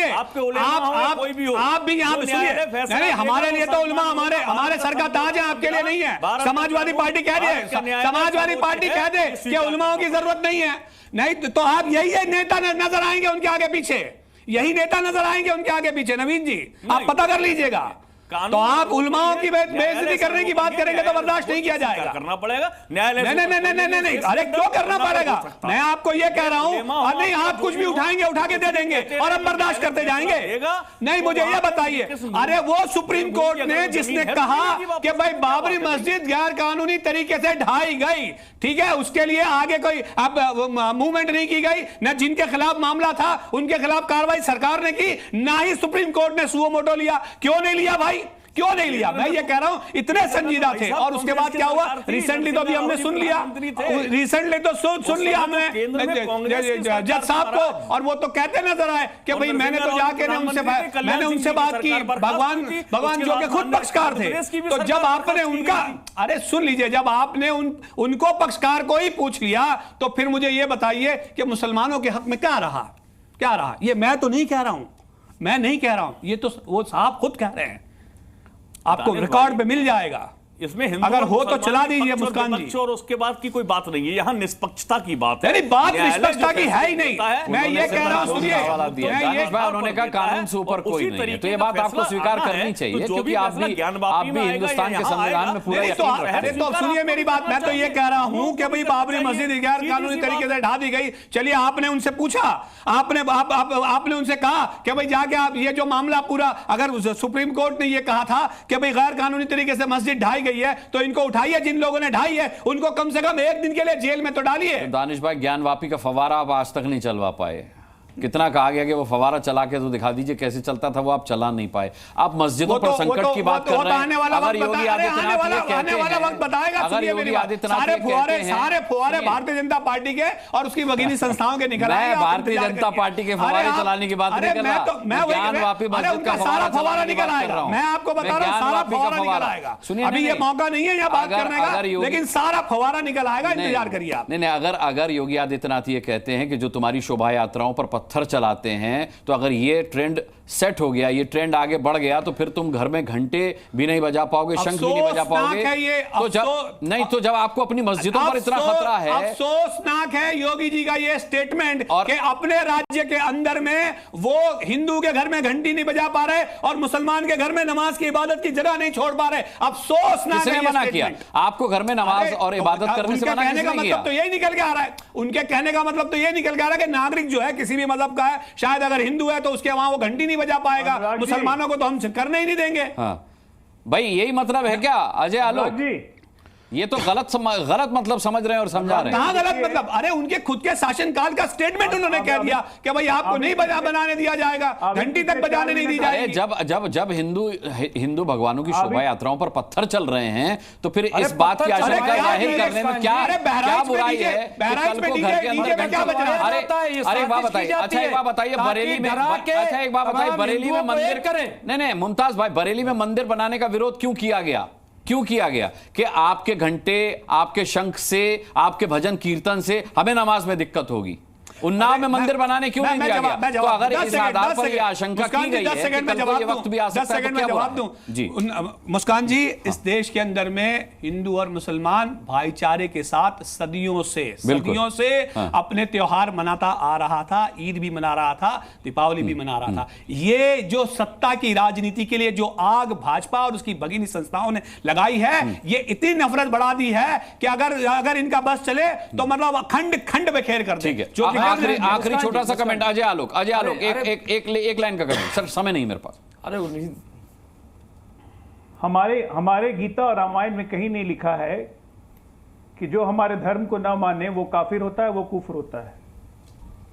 आपके उलेमा कोई भी हो, आप भी यहाँ सुनिए। नहीं, हमारे लिए तो उलमा हमारे सर का ताज है, आपके लिए नहीं है। समाजवादी पार्टी कह रही है, समाजवादी पार्टी कह दे कि उलमाओं की जरूरत नहीं है। नहीं तो आप यही नेता नजर आएंगे उनके आगे पीछे, यही नेता नजर आएंगे उनके आगे पीछे। नवीन जी, आप पता कर लीजिएगा। तो आप उलमाओं की बेइज्जती करने की बात करेंगे तो बर्दाश्त नहीं किया जाएगा, करना पड़ेगा न्यायालय। नहीं, अरे क्यों करना पड़ेगा? मैं आपको ये कह रहा हूं, नहीं आप कुछ भी उठाएंगे, उठा के दे देंगे और हम बर्दाश्त करते जाएंगे। नहीं, मुझे ये बताइए, अरे वो सुप्रीम कोर्ट ने जिसने कहा कि भाई बाबरी मस्जिद गैर कानूनी तरीके से ढाई गई, ठीक है, उसके लिए आगे कोई अब मूवमेंट नहीं की गई, न जिनके खिलाफ मामला था उनके खिलाफ कार्रवाई सरकार ने की, ना ही सुप्रीम कोर्ट ने सुओ मोटो लिया। क्यों नहीं लिया भाई, क्यों नहीं लिया? मैं ये कह रहा हूं, इतने संजीदा थे। और उसके बाद क्या हुआ? रिसेंटली तो अभी हमने सुन लिया, रिसेंटली तो सुन लिया हमने जज साहब को, और वो तो कहते नजर आए कि भाई मैंने तो जाके मैंने उनसे बात की, भगवान जो के खुद पक्षकार थे। तो जब आपने उनका, अरे सुन लीजिए, जब आपने उनको पक्षकार को ही पूछ लिया तो फिर मुझे ये बताइए कि मुसलमानों के हक में क्या रहा? ये मैं तो नहीं कह रहा हूं, मैं नहीं कह रहा हूं, ये तो वो साहब खुद कह रहे हैं, आपको रिकॉर्ड पे मिल जाएगा। इसमें अगर हो तो चला दीजिए मुस्कान जी। और उसके बाद की कोई बात नहीं है, यहाँ निष्पक्षता की बात है। बात निष्पक्षता की है ही नहीं। मैं ये कह रहा हूँ, सुनिए, उन्होंने कहा कानून से ऊपर कोई नहीं है, तो ये बात आपको स्वीकार करनी चाहिए, क्योंकि आप भी हिंदुस्तान के संविधान में पूरा यकीन रखते हैं। तो सुनिए मेरी बात, मैं तो ये कह रहा हूँ कि भाई बाबरी मस्जिद गैर कानूनी तरीके से ढा दी गई। चलिए, आपने उनसे पूछा, आपने उनसे कहा कि भाई जाके आप ये जो मामला पूरा, अगर सुप्रीम कोर्ट ने ये कहा था कि भाई गैर कानूनी तरीके से मस्जिद ढाई गई है तो इनको उठाइए, जिन लोगों ने ढाई है उनको कम से कम एक दिन के लिए जेल में तो डालिए। दानिश भाई, ज्ञानवापी का फवारा आप आज तक नहीं चलवा पाए। कितना कहा गया कि वो फवारा चला के तो दिखा दीजिए कैसे चलता था, वो आप चला नहीं पाए। आप मस्जिदों पर संकट की बात कर रहे हैं। अगर योगी आदित्यनाथ सारे फुहारे भारतीय जनता पार्टी के और उसकी भगिनी संस्थाओं के निकल आए। भारतीय जनता पार्टी के फवारे चलाने की बात नहीं कर रहा, ज्ञानवापी मस्जिद का सारा फवारा निकल आएगा। मैं आपको बता रहा हूँ, सारा फवारा निकल आएगा। अभी ये मौका नहीं है यहाँ बात करने का, लेकिन सारा फवारा निकल आएगा, इंतजार करिए आप। नहीं, अगर योगी आदित्यनाथ ये कहते हैं कि जो तुम्हारी शोभा यात्राओं पर पत्थर चलाते हैं, तो अगर ये ट्रेंड सेट हो गया, ये ट्रेंड आगे बढ़ गया, तो फिर तुम घर में घंटे भी नहीं बजा पाओगे, शंख भी नहीं बजा पाओगे। तो जब आपको अपनी मस्जिदों पर इतना खतरा है। अफसोसनाक है योगी जी का ये स्टेटमेंट कि अपने राज्य के अंदर में वो हिंदू के घर में घंटी नहीं बजा पा रहे और मुसलमान के घर में नमाज की इबादत की जगह नहीं छोड़ पा रहे। अफसोसनाक है। मना किया आपको घर में नमाज और इबादत करने से मना कहने का मतलब तो यही निकल के आ रहा है, उनके कहने का मतलब तो यही निकल के आ रहा है कि नागरिक जो है किसी भी मजहब का है, शायद अगर हिंदू है तो उसके वहां वो घंटी नहीं बजा पाएगा, मुसलमानों को तो हम करने ही नहीं देंगे। हाँ भाई, यही मतलब है क्या अजय आलोक जी? ये तो गलत मतलब समझ रहे हैं और समझा रहे हैं। कहाँ गलत मतलब? अरे उनके खुद के शासनकाल का स्टेटमेंट उन्होंने कह दिया कि भाई आपको नहीं बनाने दिया जाएगा, घंटी तक बजाने नहीं दी जाएगी। जब हिंदू भगवानों की शोभा यात्राओं पर पत्थर चल रहे हैं तो फिर इस बात की आशंका जाहिर करने में क्या बुराई है? कल को घर के अंदर क्या बच रहा है? अरे एक बात बताइए, अच्छा एक बात बताइए, बरेली में बरेली में मंदिर नहीं मुमताज भाई, बरेली में मंदिर बनाने का विरोध क्यों किया गया कि आपके घंटे, आपके शंख से, आपके भजन कीर्तन से हमें नमाज में दिक्कत होगी। उन्नाव में मंदिर बनाने क्यों नहीं दिया गया? तो अगर इस आधार पर यह आशंका की गई है कि कल को ये वक्त भी आ सकता है, तो क्या जवाब दूं? जी मुस्कान जी, इस देश के अंदर में हिंदू और मुसलमान भाईचारे के साथ सदियों से अपने त्योहार मनाता आ रहा था, ईद भी मना रहा था, दीपावली भी मना रहा था। ये जो सत्ता की राजनीति के लिए जो आग भाजपा और उसकी भगिनी संस्थाओं ने लगाई है, ये इतनी नफरत बढ़ा दी है कि अगर इनका बस चले तो मतलब खंड बिखेर कर देंगे। आखिरी छोटा सा कमेंट अजय आलोक एक लाइन का कमेंट सर, समय नहीं मेरे पास। अरे हमारे गीता और रामायण में कहीं नहीं लिखा है कि जो हमारे धर्म को ना माने वो काफिर होता है, वो कुफर होता है,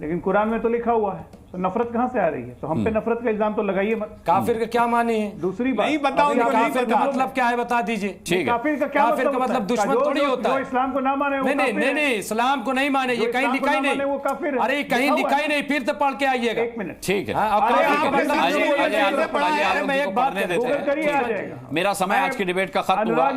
लेकिन कुरान में तो लिखा हुआ है। तो नफरत कहां से आ रही है? तो हम पे नफरत का इल्जाम तो लगाइए मत। काफिर का क्या माने है? दूसरी बात नहीं बताओ, काफिर का मतलब क्या है बता दीजिए। ठीक है, काफिर का क्या मतलब दुश्मन थोड़ी होता है। इस्लाम को ना माने नहीं, इस्लाम को नहीं माने, ये कहीं लिखा ही नहीं। वो काफिर, अरे कहीं लिखा ही नहीं, फिर तो पढ़ के आइएगा। एक मिनट, ठीक है। मेरा समय आज की डिबेट का खत्म हुआ।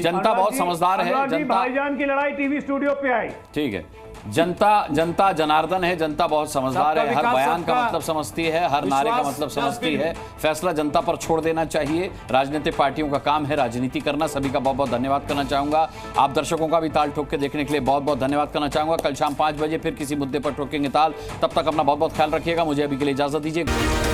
जनता बहुत समझदार है। भाईजान की लड़ाई टीवी स्टूडियो पे आई। ठीक है, जनता जनार्दन है, जनता बहुत समझदार है, हर बयान का मतलब समझती है, हर नारे का मतलब समझती है। फैसला जनता पर छोड़ देना चाहिए। राजनीतिक पार्टियों का काम है राजनीति करना। सभी का बहुत बहुत धन्यवाद करना चाहूंगा। आप दर्शकों का भी ताल ठोक के देखने के लिए बहुत बहुत धन्यवाद करना चाहूंगा। कल शाम 5 बजे फिर किसी मुद्दे पर ठोकेंगे ताल। तब तक अपना बहुत बहुत ख्याल रखिएगा। मुझे अभी के लिए इजाजत दीजिए।